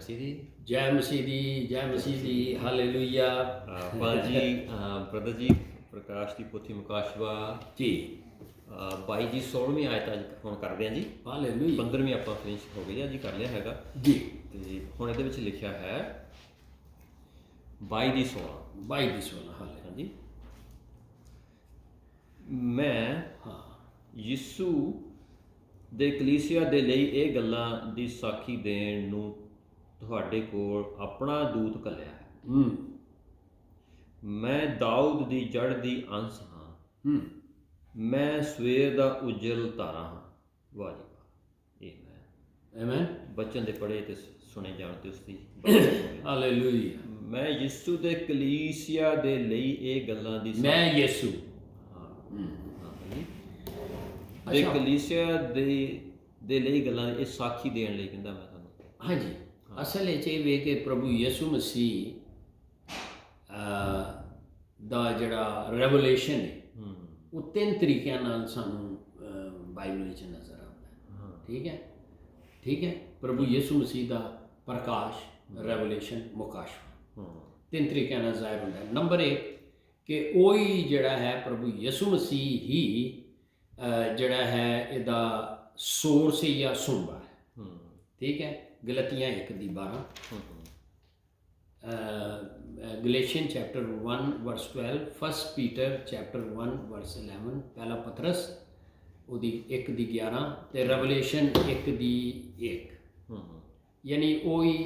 ਮਸੀਹ ਦੀ। ਜੈ ਮਸੀਹ ਦੀ, ਜੈ ਮਸੀਹ ਦੀ, ਹਾਲੇਲੂਇਆ। ਆਪਾਂ ਜੀ ਬ੍ਰਦਰ ਜੀ ਪ੍ਰਕਾਸ਼ ਦੀ ਪੋਥੀ ਮੁਕਾਸ਼ਵਾ ਜੀ 22 ਜੀ 16ਵੀਂ ਆਇਤ ਅੱਜ ਹੁਣ ਕਰਦੇ ਹਾਂ ਜੀ। ਹਾਲੇਲੂਇਆ 15ਵੀਂ ਆਪਾਂ ਫਿਨਿਸ਼ ਹੋ ਗਈ ਆ ਜੀ, ਕਰ ਲਿਆ ਹੈਗਾ ਜੀ। ਤੇ ਹੁਣ ਇਹਦੇ ਵਿੱਚ ਲਿਖਿਆ ਹੈ 22 ਦੀ 16। 22 ਦੀ 16 ਹਾਲੇ ਹਾਂਜੀ, ਮੈਂ ਹਾਂ ਯਿਸੂ ਦੇ ਕਲੀਸਿਆ ਦੇ ਲਈ ਇਹ ਗੱਲਾਂ ਦੀ ਸਾਖੀ ਦੇਣ ਨੂੰ ਤੁਹਾਡੇ ਕੋਲ ਆਪਣਾ ਦੂਤ ਘੱਲਿਆ ਹੈ। ਮੈਂ ਦਾਊਦ ਦੀ ਜੜ ਦੀ ਅੰਸ਼ ਹਾਂ, ਮੈਂ ਸਵੇਰ ਦਾ ਉਜਲ ਤਾਰਾ ਹਾਂ। ਵਾਹ ਜੀ ਵਾਹ, ਇਹ ਆਮੇਨ। ਬਚਨ ਦੇ ਪੜ੍ਹੇ ਤੇ ਸੁਣੇ ਜਾਣ ਤੇ ਉਸ ਦੀ ਹਾਲੇਲੂਇਆ। ਮੈਂ ਯਿਸੂ ਦੇ ਕਲੀਸਿਆ ਦੇ ਲਈ ਇਹ ਗੱਲਾਂ ਦੀ ਮੈਂ ਯਿਸੂ ਦੇ ਕਲੀਸਿਆ ਦੇ ਲਈ ਗੱਲਾਂ ਇਹ ਸਾਖੀ ਦੇਣ ਲਈ ਕਹਿੰਦਾ ਮੈਂ ਤੁਹਾਨੂੰ। ਹਾਂਜੀ, ਅਸਲ ਵਿੱਚ ਇਹ ਵੇ ਕਿ ਪ੍ਰਭੂ ਯਿਸੂ ਮਸੀਹ ਦਾ ਜਿਹੜਾ ਰੈਵਲੇਸ਼ਨ ਹੈ ਉਹ 3 ਤਰੀਕਿਆਂ ਨਾਲ ਸਾਨੂੰ ਬਾਈਬਲ ਵਿੱਚ ਨਜ਼ਰ ਆਉਂਦਾ ਹੈ। ਠੀਕ ਹੈ, ਠੀਕ ਹੈ। ਪ੍ਰਭੂ ਯਿਸੂ ਮਸੀਹ ਦਾ ਪ੍ਰਕਾਸ਼, ਰੈਵਲੇਸ਼ਨ, ਮੁਕਾਸ਼ਵਾ 3 ਤਰੀਕਿਆਂ ਨਾਲ ਜ਼ਾਹਿਰ ਹੁੰਦਾ ਹੈ। ਨੰਬਰ 1 ਕਿ ਉਹੀ ਜਿਹੜਾ ਹੈ ਪ੍ਰਭੂ ਯਿਸੂ ਮਸੀਹ ਹੀ ਜਿਹੜਾ ਹੈ ਇਹਦਾ ਸੋਰਸ ਜਾਂ ਸੁੰਬਾ ਹੈ। ਠੀਕ ਹੈ, ਗਲਤੀਆਂ 1:12, ਗਲੇਸ਼ੀਅਨ ਚੈਪਟਰ 1 ਵਰਸ 12, 1 ਪੀਟਰ ਚੈਪਟਰ 1 ਵਰਸ 11, ਪਹਿਲਾ ਪਤਰਸ ਉਹਦੀ 1:11 ਤੇ ਰੈਵਲੇਸ਼ਨ 1:1। ਯਾਨੀ ਉਹੀ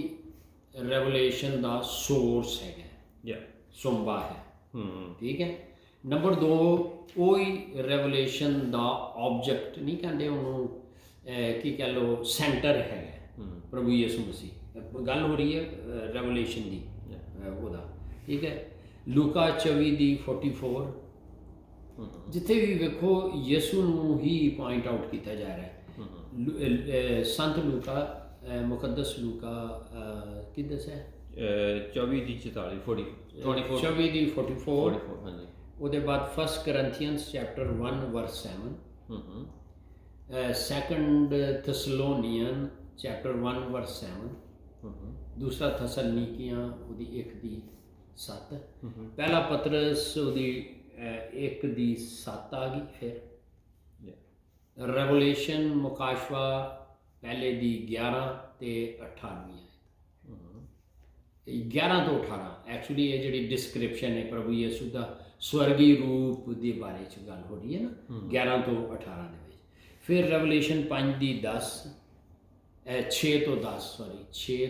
ਰੈਵਲੇਸ਼ਨ ਦਾ ਸੋਰਸ ਹੈਗਾ, ਸੁੰਬਾ ਹੈ। ਠੀਕ ਹੈ। ਨੰਬਰ 2 ਉਹੀ ਰੈਵਲੇਸ਼ਨ ਦਾ ਆਬਜੈਕਟ ਨਹੀਂ ਕਹਿੰਦੇ ਉਹਨੂੰ, ਕੀ ਕਹਿ ਲਓ, ਸੈਂਟਰ ਹੈਗਾ ਪ੍ਰਭੂ ਯਿਸੂ ਮਸੀਹ। ਗੱਲ ਹੋ ਰਹੀ ਹੈ ਰੈਵਲੇਸ਼ਨ ਦੀ ਉਹਦਾ। ਠੀਕ ਹੈ। ਲੂਕਾ 24:44 ਜਿੱਥੇ ਵੀ ਵੇਖੋ ਯਿਸੂ ਨੂੰ ਹੀ ਪੁਆਇੰਟ ਆਊਟ ਕੀਤਾ ਜਾ ਰਿਹਾ ਹੈ। ਸੰਤ ਲੂਕਾ, ਮੁਕੱਦਸ ਲੂਕਾ ਕੀ ਦੱਸਿਆ 24:44 24:44। ਹਾਂਜੀ। ਉਹਦੇ ਬਾਅਦ 1 ਕਰੰਥੀਅਨਸ ਚੈਪਟਰ 1 ਵਰਸ 7, 2 ਥੈਸਲੋਨੀਅਨ ਚੈਪਟਰ 1 ਵਰਸ 7, ਦੂਸਰਾ ਥੈਸਲਨੀਕੀਆਂ ਉਹਦੀ 1:7, ਪਹਿਲਾ ਪਤਰਸ ਉਹਦੀ 1:7 ਆ ਗਈ। ਫਿਰ ਰੈਵਲੇਸ਼ਨ ਮੁਕਾਸ਼ਵਾ ਪਹਿਲੇ ਦੀ 11 ਤੇ 18ਵੀਂ 11 ਤੋਂ 18। ਐਕਚੁਅਲੀ ਇਹ ਜਿਹੜੀ ਡਿਸਕ੍ਰਿਪਸ਼ਨ ਹੈ ਪ੍ਰਭੂ ਯਿਸੂ ਦਾ ਸਵਰਗੀ ਰੂਪ ਦੇ ਬਾਰੇ 'ਚ ਗੱਲ ਹੋ ਰਹੀ ਹੈ ਨਾ, 11 ਤੋਂ 18 ਦੇ ਵਿੱਚ। ਫਿਰ ਰੈਵਲੇਸ਼ਨ 5:10, 6 ਤੋਂ 10 6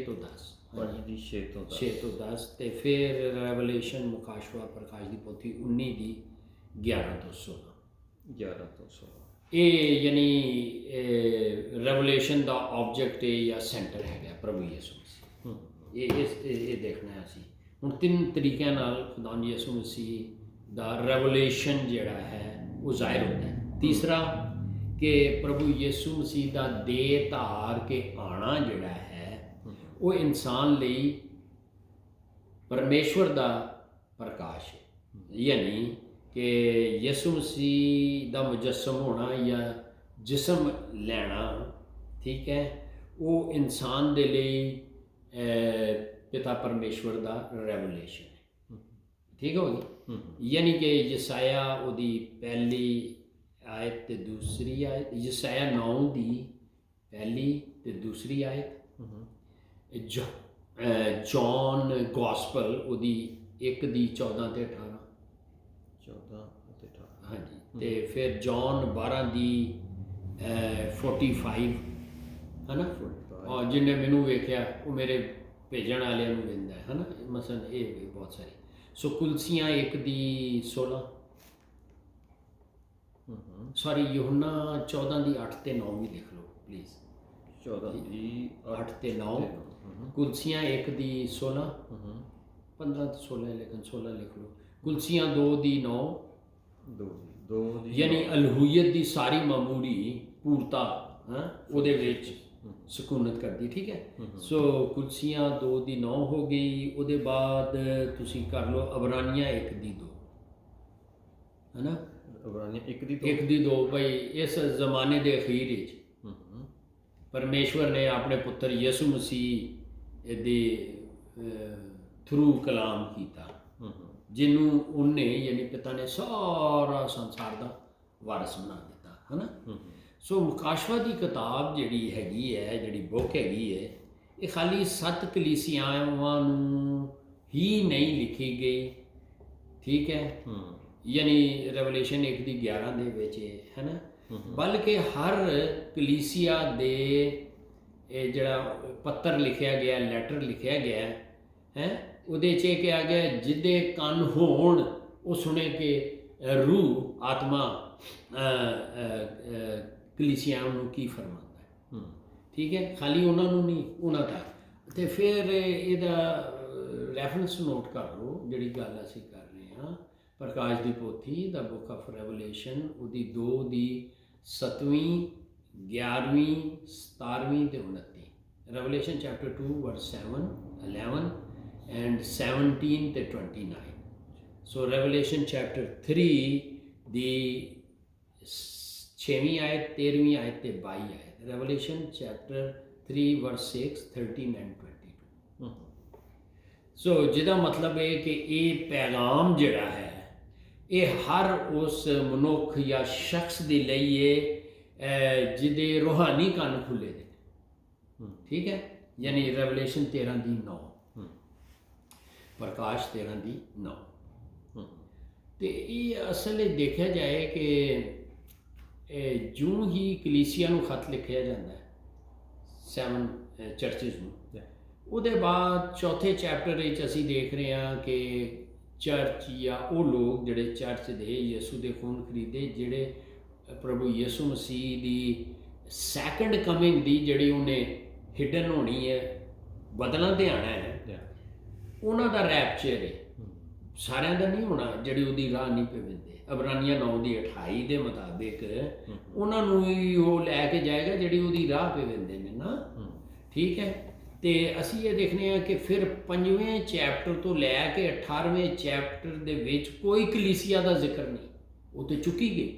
ਤੋਂ 10 ਤੇ ਫਿਰ ਰੈਵਲੇਸ਼ਨ ਮੁਕਾਸ਼ਵਾ ਪ੍ਰਕਾਸ਼ ਦੀ ਪੋਥੀ 19:11 ਤੋਂ 16। ਇਹ ਯਾਨੀ ਰੈਵਲੇਸ਼ਨ ਦਾ ਆਬਜੈਕਟ ਹੈ ਜਾਂ ਸੈਂਟਰ ਹੈਗਾ ਪ੍ਰਭੂ ਯਿਸੂ ਮਸੀਹ। ਇਹ ਦੇਖਣਾ ਹੈ ਅਸੀਂ ਹੁਣ 3 ਤਰੀਕਿਆਂ ਨਾਲ ਖੁਦਾ ਯਿਸੂ ਮਸੀਹ ਦਾ ਰੈਵਲੇਸ਼ਨ ਜਿਹੜਾ ਹੈ ਉਹ ਜ਼ਾਹਿਰ ਹੁੰਦਾ ਹੈ। ਤੀਸਰਾ ਕਿ ਪ੍ਰਭੂ ਯਿਸੂ ਮਸੀਹ ਦਾ ਦੇਹ ਧਾਰ ਕੇ ਆਉਣਾ ਜਿਹੜਾ ਹੈ ਉਹ ਇਨਸਾਨ ਲਈ ਪਰਮੇਸ਼ਵਰ ਦਾ ਪ੍ਰਕਾਸ਼ ਹੈ। ਯਾਨੀ ਕਿ ਯਿਸੂ ਮਸੀਹ ਦਾ ਮੁਜੱਸਮ ਹੋਣਾ ਜਾਂ ਜਿਸਮ ਲੈਣਾ, ਠੀਕ ਹੈ, ਉਹ ਇਨਸਾਨ ਦੇ ਲਈ ਪਿਤਾ ਪਰਮੇਸ਼ਵਰ ਦਾ ਰੈਵਲੇਸ਼ਨ ਹੈ। ਠੀਕ ਹੋ ਗਈ। ਯਾਨੀ ਕਿ ਯਸਾਇਆ ਉਹਦੀ ਪਹਿਲੀ ਆਇਤ ਤੇ ਦੂਸਰੀ ਆਇਤ, ਯਸਾਇਆ 9 ਦੀ ਪਹਿਲੀ ਤੇ ਦੂਸਰੀ ਆਇਤ, ਜੌਨ ਗੋਸਪਲ ਉਹਦੀ 1:14 ਤੇ 18। ਹਾਂਜੀ। ਤੇ ਫਿਰ ਜੌਨ 12:45 ਹੈ ਨਾ। ਔਰ ਜਿਹਨੇ ਮੈਨੂੰ ਵੇਖਿਆ ਉਹ ਮੇਰੇ ਭੇਜਣ ਵਾਲਿਆਂ ਨੂੰ ਵੇਖਦਾ ਹੈ ਨਾ। ਮਸਲਨ ਇਹ ਵੀ ਬਹੁਤ ਸਾਰੀ। ਸੋ ਕੁਲਸੀਆਂ 1:16, ਸੌਰੀ ਯੂਹੰਨਾ 14:8 ਤੇ 9 ਵੀ ਲਿਖ ਲਓ ਪਲੀਜ਼। 14:8 ਤੇ 9। ਕੁਲਸੀਆਂ 1:16, 15 ਤੇ 16 ਲੇਕਿਨ 16 ਲਿਖ ਲਓ। ਕੁਲਸੀਆਂ 2:9 ਯਾਨੀ ਅਲਹੂਈਅਤ ਦੀ ਸਾਰੀ ਮਾਮੂਲੀ ਪੂਰਤਾ ਉਹਦੇ ਵਿੱਚ ਸਕੂਨਤ ਕਰਦੀ। ਠੀਕ ਹੈ। ਸੋ ਕੁਲਸੀਆਂ 2:9 ਹੋ ਗਈ। ਉਹਦੇ ਬਾਅਦ ਤੁਸੀਂ ਕਰ ਲਓ ਅਬਰਾਨੀਆਂ 1:2 ਹੈ ਨਾ। ਅਬਰਾਨੀਆਂ 1:2 ਭਾਈ ਇਸ ਜ਼ਮਾਨੇ ਦੇ ਅਖੀਰ ਵਿੱਚ ਪਰਮੇਸ਼ਵਰ ਨੇ ਆਪਣੇ ਪੁੱਤਰ ਯਿਸੂ ਮਸੀਹ ਇਹਦੇ ਥਰੂ ਕਲਾਮ ਕੀਤਾ, ਜਿਹਨੂੰ ਉਹਨੇ ਯਾਨੀ ਪਿਤਾ ਨੇ ਸਾਰਾ ਸੰਸਾਰ ਦਾ ਵਾਰਸ ਬਣਾ ਦਿੱਤਾ, ਹੈ ਨਾ। ਸੋ ਮੁਕਾਸ਼ਵਾ ਦੀ ਕਿਤਾਬ ਜਿਹੜੀ ਹੈਗੀ ਹੈ, ਜਿਹੜੀ ਬੁੱਕ ਹੈਗੀ ਹੈ, ਇਹ ਖਾਲੀ 7 ਕਲੀਸਿਆਵਾਂ ਨੂੰ ਹੀ ਨਹੀਂ ਲਿਖੀ ਗਈ, ਠੀਕ ਹੈ, ਯਾਨੀ ਰੈਵਲੇਸ਼ਨ 1 ਦੀ 11 ਦੇ ਵਿੱਚ ਹੈ ਨਾ, ਬਲਕਿ ਹਰ ਕਲੀਸਿਆ ਦੇ ਇਹ ਜਿਹੜਾ ਪੱਤਰ ਲਿਖਿਆ ਗਿਆ, ਲੈਟਰ ਲਿਖਿਆ ਗਿਆ ਹੈ, ਉਹਦੇ 'ਚ ਇਹ ਕਿਹਾ ਗਿਆ ਜਿਹਦੇ ਕੰਨ ਹੋਣ ਉਹ ਸੁਣੇ ਕਿ ਰੂਹ ਆਤਮਾ ਕਲੀਸਿਆਵਾਂ ਨੂੰ ਕੀ ਫਰਮਾਉਂਦਾ ਹੈ, ਠੀਕ ਹੈ, ਖਾਲੀ ਉਹਨਾਂ ਨੂੰ ਨਹੀਂ, ਉਹਨਾਂ ਤੱਕ। ਅਤੇ ਫਿਰ ਇਹਦਾ ਰੈਫਰੈਂਸ ਨੋਟ ਕਰ ਲਓ ਜਿਹੜੀ ਗੱਲ ਅਸੀਂ ਕਰ ਰਹੇ ਹਾਂ, ਪ੍ਰਕਾਸ਼ ਦੀ ਪੋਥੀ ਦਾ ਬੁੱਕ ਆਫ ਰੈਵਲੇਸ਼ਨ, ਉਹਦੀ 2 ਦੀ 7ਵੀਂ 11ਵੀਂ 17ਵੀਂ ਤੇ 29, ਰੈਵਲੇਸ਼ਨ ਚੈਪਟਰ 2 ਵਰਸ 7 11 and 17 ਤੇ 29। ਸੋ ਰੈਵਲੇਸ਼ਨ ਚੈਪਟਰ 3 ਦੀ 6ਵੀਂ ਆਇਤ 13ਵੀਂ ਆਇਤ ਤੇ 22 ਆਇਤ, ਰੈਵਲੇਸ਼ਨ ਚੈਪਟਰ 3 ਵਰਸ 6 13 and 22। ਸੋ ਜਿਹਦਾ ਮਤਲਬ ਹੈ ਕਿ ਇਹ ਪੈਗਾਮ ਜਿਹੜਾ ਹੈ ਇਹ ਹਰ ਉਸ ਮਨੁੱਖ ਜਾਂ ਸ਼ਖਸ ਦੇ ਲਈ ਹੈ ਜਿਹਦੇ ਰੂਹਾਨੀ ਕੰਨ ਖੁੱਲੇ ਦੇ, ਠੀਕ ਹੈ, ਯਾਨੀ ਰੈਵਲੇਸ਼ਨ 13 ਦੀ 9, ਪ੍ਰਕਾਸ਼ 13 ਦੀ 9। ਤੇ ਇਹ ਅਸਲ ਵਿੱਚ ਦੇਖਿਆ ਜਾਏ ਕਿ ਜਿਉਂ ਹੀ ਕਲੀਸਿਆ ਨੂੰ ਖਤ ਲਿਖਿਆ ਜਾਂਦਾ ਹੈ 7 ਚਰਚਿਜ਼ ਨੂੰ, ਉਹਦੇ ਬਾਅਦ 4ਥੇ ਚੈਪਟਰ ਵਿੱਚ ਅਸੀਂ ਦੇਖ ਰਹੇ ਹਾਂ ਕਿ ਚਰਚ ਜਾਂ ਉਹ ਲੋਕ ਜਿਹੜੇ ਚਰਚ ਦੇ ਯਿਸੂ ਦੇ ਖੂਨ ਖਰੀਦੇ, ਜਿਹੜੇ ਪ੍ਰਭੂ ਯਿਸੂ ਮਸੀਹ ਦੀ ਸੈਕੰਡ ਕਮਿੰਗ ਦੀ ਜਿਹੜੀ ਉਹਨੇ ਹਿਡਨ ਹੋਣੀ ਹੈ, ਬਦਲਾਂ ਤੇ ਆਉਣਾ ਹੈ, ਉਹਨਾਂ ਦਾ ਰੈਪਚਰ ਹੈ, ਸਾਰਿਆਂ ਦਾ ਨਹੀਂ ਹੋਣਾ ਜਿਹੜੇ ਉਹਦੀ ਰਾਹ ਨਹੀਂ ਪਵੇਂਦੇ। ਅਬਰਾਨੀਆਂ 9 ਦੀ 28 ਦੇ ਮੁਤਾਬਿਕ ਉਹਨਾਂ ਨੂੰ ਹੀ ਉਹ ਲੈ ਕੇ ਜਾਏਗਾ ਜਿਹੜੀ ਉਹਦੀ ਰਾਹ ਪਵੇਂਦੇ ਨੇ ਨਾ, ਠੀਕ ਹੈ। ਤੇ ਅਸੀਂ ਇਹ ਦੇਖਦੇ ਹਾਂ ਕਿ ਫਿਰ 5ਵੇਂ ਚੈਪਟਰ ਤੋਂ ਲੈ ਕੇ 18ਵੇਂ ਚੈਪਟਰ ਦੇ ਵਿੱਚ ਕੋਈ ਕਲੀਸਿਆ ਦਾ ਜ਼ਿਕਰ ਨਹੀਂ, ਉਹ ਤੇ ਚੁੱਕੀ ਗਈ।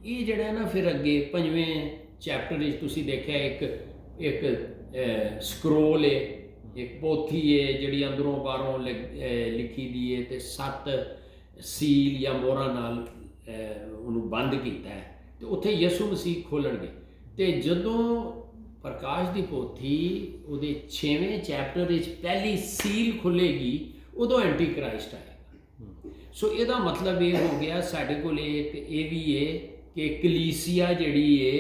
ਇਹ ਜਿਹੜਾ ਨਾ ਫਿਰ ਅੱਗੇ 5ਵੇਂ ਚੈਪਟਰ ਵਿੱਚ ਤੁਸੀਂ ਦੇਖਿਆ ਇੱਕ ਸਕਰੋਲ ਹੈ, ਇੱਕ ਪੋਥੀ ਹੈ ਜਿਹੜੀ ਅੰਦਰੋਂ ਬਾਹਰੋਂ ਲਿਖੀ ਦੀ ਹੈ ਤੇ 7 ਸੀਲ ਜਾਂ ਮੋਹਰਾਂ ਨਾਲ ਉਹਨੂੰ ਬੰਦ ਕੀਤਾ ਹੈ, ਤੇ ਉੱਥੇ ਯਿਸੂ ਮਸੀਹ ਖੋਲ੍ਹਣਗੇ। ਤੇ ਜਦੋਂ ਪ੍ਰਕਾਸ਼ ਦੀ ਪੋਥੀ ਉਹਦੇ 6ਵੇਂ ਚੈਪਟਰ ਵਿੱਚ ਪਹਿਲੀ ਸੀਲ ਖੁੱਲ੍ਹੇਗੀ, ਉਦੋਂ ਐਂਟੀ ਕ੍ਰਾਈਸਟ ਆਏਗਾ। ਸੋ ਇਹਦਾ ਮਤਲਬ ਇਹ ਹੋ ਗਿਆ ਸਾਡੇ ਕੋਲ ਇੱਕ ਇਹ ਵੀ ਹੈ ਕਿ ਕਲੀਸਿਆ ਜਿਹੜੀ ਹੈ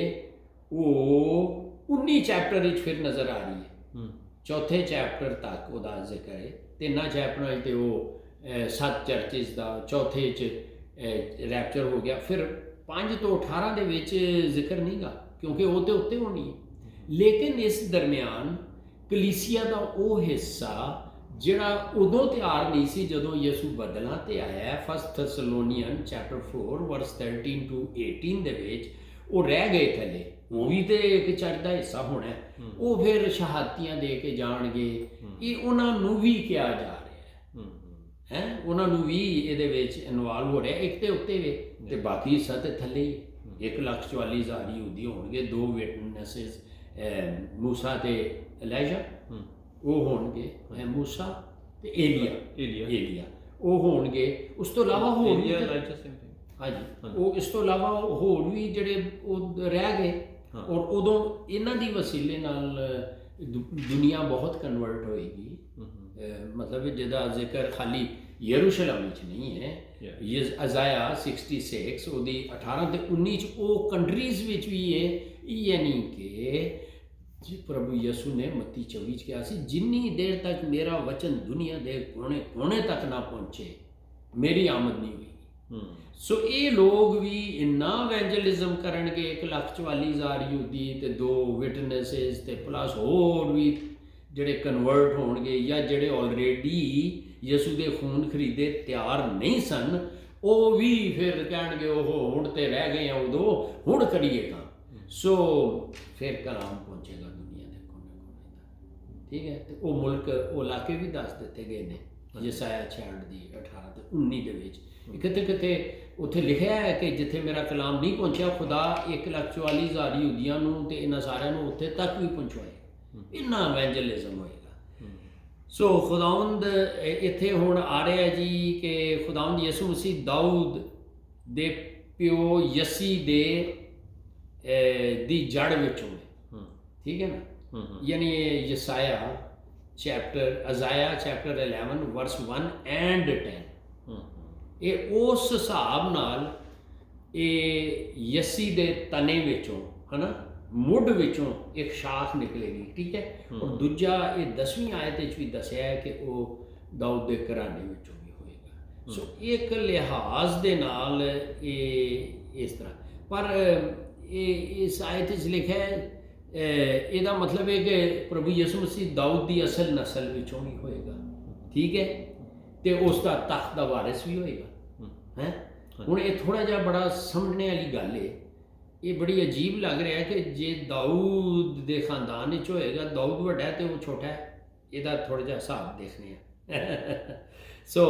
ਉਹ 19 ਚੈਪਟਰ ਵਿੱਚ ਫਿਰ ਨਜ਼ਰ ਆ ਰਹੀ ਹੈ, 4ਥੇ ਚੈਪਟਰ ਤੱਕ ਉਹਦਾ ਜ਼ਿਕਰ ਹੈ, 3 ਚੈਪਟਰਾਂ 'ਚ ਤੇ ਉਹ 7 ਚਰਚਿਜ਼ ਦਾ, 4ਥੇ 'ਚ ਰੈਪਚਰ ਹੋ ਗਿਆ, ਫਿਰ 5 ਤੋਂ 18 ਦੇ ਵਿੱਚ ਜ਼ਿਕਰ ਨਹੀਂ ਗਾ ਕਿਉਂਕਿ ਉਹ ਤੇ ਉੱਤੇ ਹੋਣੀ ਹੈ। ਲੇਕਿਨ ਇਸ ਦਰਮਿਆਨ ਕਲੀਸਿਆ ਦਾ ਉਹ ਹਿੱਸਾ ਜਿਹੜਾ ਉਦੋਂ ਤਿਆਰ ਨਹੀਂ ਸੀ ਜਦੋਂ ਯਿਸੂ ਬਦਲਾਂ ਤੇ ਆਇਆ, 1 ਥੈਸਲੋਨੀਅਨ ਚੈਪਟਰ 4 ਵਰਸ 13 to 18 ਦੇ ਵਿੱਚ ਉਹ ਰਹਿ ਗਏ ਥੱਲੇ, ਉਹ ਵੀ ਤੇ ਇੱਕ ਚਰਚ ਦਾ ਹਿੱਸਾ ਹੋਣਾ, ਉਹ ਫਿਰ ਸ਼ਹਾਦਤੀਆਂ ਦੇ ਕੇ ਜਾਣਗੇ। ਇਹ ਉਹਨਾਂ ਨੂੰ ਵੀ ਕਿਹਾ ਜਾ ਰਿਹਾ ਹੈ, ਉਹਨਾਂ ਨੂੰ ਵੀ ਇਹਦੇ ਵਿੱਚ ਇਨਵੋਲਵ ਹੋ ਰਿਹਾ, ਇੱਕ ਤੇ ਉੱਤੇ ਵੇ ਤੇ ਬਾਕੀ ਹਿੱਸਾ ਤੇ ਥੱਲੇ ਹੀ। 1,44,000 ਯਹੂਦੀ ਹੋਣਗੇ, 2 ਵਿਟਨੈਸਿਸ ਮੂਸਾ ਤੇ ਇਲਾਈਜਾ ਉਹ ਹੋਣਗੇ, ਮੂਸਾ ਤੇ ਏਲੀਆ ਉਹ ਹੋਣਗੇ। ਉਸ ਤੋਂ ਇਲਾਵਾ ਹੋਰ ਵੀ ਹਾਂਜੀ, ਉਹ ਇਸ ਤੋਂ ਇਲਾਵਾ ਹੋਰ ਵੀ ਜਿਹੜੇ ਉਹ ਰਹਿ ਗਏ, ਔਰ ਉਦੋਂ ਇਹਨਾਂ ਦੀ ਵਸੀਲੇ ਨਾਲ ਦੁਨੀਆ ਬਹੁਤ ਕਨਵਰਟ ਹੋਏਗੀ। ਮਤਲਬ ਜਿਹਦਾ ਜ਼ਿਕਰ ਖਾਲੀ ਯਰੂਸ਼ਲਮ ਵਿੱਚ ਨਹੀਂ ਹੈ, ਅਜ਼ਾਇਆ 66 ਉਹਦੀ 18 ਤੇ 19 'ਚ ਉਹ ਕੰਟਰੀਜ਼ ਵਿੱਚ ਵੀ ਹੈ। ਯਾਨੀ ਕਿ ਪ੍ਰਭੂ ਯਿਸੂ ਨੇ ਮੱਤੀ 24 'ਚ ਕਿਹਾ ਸੀ, ਜਿੰਨੀ ਦੇਰ ਤੱਕ ਮੇਰਾ ਵਚਨ ਦੁਨੀਆ ਦੇ ਕੋਨੇ ਤੱਕ ਨਾ ਪਹੁੰਚੇ ਮੇਰੀ ਆਮਦ ਨਹੀਂ ਹੋਈ। ਸੋ ਇਹ ਲੋਕ ਵੀ ਇੰਨਾ ਇਵੈਂਜਲਿਜ਼ਮ ਕਰਨਗੇ, 1,44,000 ਯਹੂਦੀ ਤੇ 2 ਵਿਟਨੈਸਿਸ ਤੇ ਪਲੱਸ ਹੋਰ ਵੀ ਜਿਹੜੇ ਕਨਵਰਟ ਹੋਣਗੇ ਜਾਂ ਜਿਹੜੇ ਆਲਰੇਡੀ ਯਿਸੂ ਦੇ ਖੂਨ ਖਰੀਦੇ ਤਿਆਰ ਨਹੀਂ ਸਨ, ਉਹ ਵੀ ਫਿਰ ਕਹਿਣਗੇ ਉਹ ਹੁਣ ਤੇ ਰਹਿ ਗਏ ਆ, ਉਦੋਂ ਹੁਣ ਕਰੀਏ ਕੰਮ। ਸੋ ਫਿਰ ਕਲਾਮ ਪਹੁੰਚੇਗਾ ਦੁਨੀਆ ਦੇ ਕੋਨੇ-ਕੋਨੇ ਤੱਕ, ਠੀਕ ਹੈ। ਤੇ ਉਹ ਮੁਲਕ, ਉਹ ਇਲਾਕੇ ਵੀ ਦੱਸ ਦਿੱਤੇ ਗਏ ਨੇ ਯਸਾਇਆ 66 ਦੀ 18 ਤੇ 19 ਦੇ ਵਿੱਚ। ਕਿਤੇ ਉੱਥੇ ਲਿਖਿਆ ਹੈ ਕਿ ਜਿੱਥੇ ਮੇਰਾ ਕਲਾਮ ਨਹੀਂ ਪਹੁੰਚਿਆ, ਖੁਦਾ 1,44,000 ਯਹੂਦੀਆਂ ਨੂੰ ਤੇ ਇਹਨਾਂ ਸਾਰਿਆਂ ਨੂੰ ਉੱਥੇ ਤੱਕ ਵੀ ਪਹੁੰਚਾਏਗਾ। ਇੰਨਾ ਇਵੈਂਜਲਿਜ਼ਮ ਹੋਏਗਾ। ਸੋ ਖੁਦਾਵੰਦ ਇੱਥੇ ਹੁਣ ਆ ਰਿਹਾ ਜੀ ਕਿ ਖੁਦਾਵੰਦ ਯਿਸੂ ਮਸੀਹ ਦਾਊਦ ਦੇ ਪਿਓ ਯਸੀ ਦੇ ਦੀ ਜੜ ਵਿੱਚੋਂ ਹੈ। ਠੀਕ ਹੈ ਨਾ। ਯਾਨੀ ਯਸਾਇਆ ਅਜ਼ਾਇਆ ਚੈਪਟਰ 11 ਵਰਸ 1 ਐਂਡ 10 ਇਹ ਉਸ ਹਿਸਾਬ ਨਾਲ ਇਹ ਯਸੀ ਦੇ ਤਨੇ ਵਿੱਚੋਂ ਹਨਾ ਮੁੱਢ ਵਿੱਚੋਂ ਇੱਕ ਸ਼ਾਖ ਨਿਕਲੇਗੀ। ਠੀਕ ਹੈ। ਔਰ ਦੂਜਾ ਇਹ 10ਵੀਂ ਆਇਤ ਵਿੱਚ ਵੀ ਦੱਸਿਆ ਹੈ ਕਿ ਉਹ ਦਾਊਦ ਦੇ ਘਰਾਣੇ ਵਿੱਚੋਂ ਵੀ ਹੋਏਗਾ। ਸੋ ਇੱਕ ਲਿਹਾਜ਼ ਦੇ ਨਾਲ ਇਹ ਇਸ ਤਰ੍ਹਾਂ, ਪਰ ਇਹ ਇਸ ਆਇਤ ਵਿੱਚ ਲਿਖਿਆ ਹੈ ਇਹਦਾ ਮਤਲਬ ਹੈ ਕਿ ਪ੍ਰਭੂ ਯਿਸੂ ਮਸੀਹ ਦਾਊਦ ਦੀ ਅਸਲ ਨਸਲ ਵਿੱਚੋਂ ਹੀ ਹੋਏਗਾ। ਠੀਕ ਹੈ। ਤੇ ਉਸ ਦਾ ਤਖਤ ਦਾ ਵਾਰਿਸ ਵੀ ਹੋਏਗਾ। ਹੈ ਹੁਣ ਇਹ ਥੋੜਾ ਜਿਹਾ ਬੜਾ ਸਮਝਣੇ ਵਾਲੀ ਗੱਲ ਹੈ। ਇਹ ਬੜੀ ਅਜੀਬ ਲੱਗ ਰਿਹਾ ਕਿ ਜੇ ਦਾਊਦ ਦੇ ਖਾਨਦਾਨ ਵਿੱਚ ਹੋਏਗਾ, ਦਾਊਦ ਵੱਡਾ ਤੇ ਉਹ ਛੋਟਾ ਹੈ, ਇਹਦਾ ਥੋੜਾ ਜਿਹਾ ਹਿਸਾਬ ਦੇਖਦੇ ਆ। ਸੋ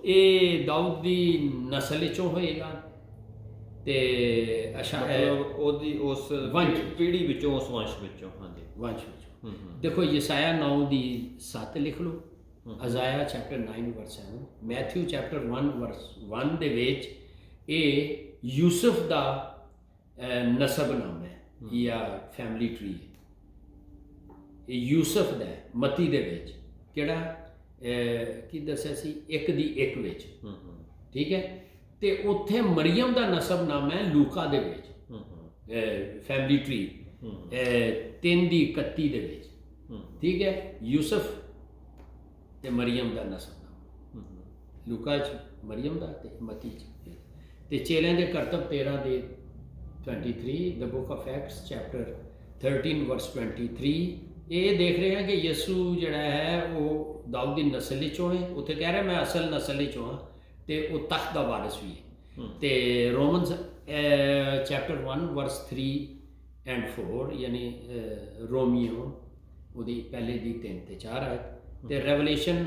ਇਹ ਦਾਊਦ ਦੀ ਨਸਲ ਵਿੱਚੋਂ ਹੋਏਗਾ ਤੇ ਮਤਲਬ ਉਹਦੀ ਉਸ ਪੀੜ੍ਹੀ ਵਿੱਚੋਂ, ਉਸ ਵੰਸ਼ ਵਿੱਚੋਂ। ਹਾਂਜੀ, ਵੰਸ਼ ਵਿੱਚੋਂ। ਦੇਖੋ ਯਸਾਇਆ 9 ਦੀ 7 ਲਿਖ ਲਓ, ਅਜ਼ਾਇਆ ਚੈਪਟਰ 9 ਵਰਸ 7, ਮੈਥਿਊ ਚੈਪਟਰ 1 ਵਰਸ 1 ਦੇ ਵਿੱਚ ਇਹ ਯੂਸਫ ਦਾ ਨਸਬ ਨਾਮ ਹੈ ਜਾਂ ਫੈਮਿਲੀ ਟਰੀ ਹੈ। ਇਹ ਯੂਸਫ ਦਾ ਮਤੀ ਦੇ ਵਿੱਚ ਕਿਹੜਾ ਕੀ ਦੱਸਿਆ ਸੀ 1 ਦੀ 1 ਵਿੱਚ। ਠੀਕ ਹੈ। ਤੇ ਉੱਥੇ ਮਰੀਅਮ ਦਾ ਨਸਬ ਨਾਮ ਹੈ ਲੂਕਾ ਦੇ ਵਿੱਚ ਫੈਮਿਲੀ ਟਰੀ 3 ਦੀ 31 ਦੇ ਵਿੱਚ। ਠੀਕ ਹੈ। ਯੂਸਫ ਤੇ ਮਰੀਅਮ ਦਾ ਨਸਬ ਨਾਮ ਲੂਕਾ 'ਚ ਮਰੀਅਮ ਦਾ ਤੇ ਮਤੀ 'ਚ। ਤੇ ਚੇਲਿਆਂ ਦੇ ਕਰਤੱਵ 13 ਦੇ 23, ਦ ਬੁੱਕ ਆਫ ਐਕਟਸ ਚੈਪਟਰ 13 ਵਰਸ 23। ਇਹ ਦੇਖ ਰਹੇ ਹਾਂ ਕਿ ਯਿਸੂ ਜਿਹੜਾ ਹੈ ਉਹ ਦਾਊਦ ਦੀ ਨਸਲ ਵਿੱਚੋਂ ਹੈ। ਉੱਥੇ ਕਹਿ ਰਿਹਾ ਮੈਂ ਅਸਲ ਨਸਲ ਵਿੱਚੋਂ ਹਾਂ ਤੇ ਉਹ ਤਖਤ ਦਾ ਵਾਰਿਸ ਵੀ ਹੈ। ਤੇ ਰੋਮਨਸ ਚੈਪਟਰ 1 ਵਰਸ 3 ਐਂਡ 4 ਯਾਨੀ ਰੋਮੀਓ ਉਹਦੀ ਪਹਿਲੇ ਦੀ 3 ਤੇ 4 ਹੈ। ਤੇ ਰੈਵਲੇਸ਼ਨ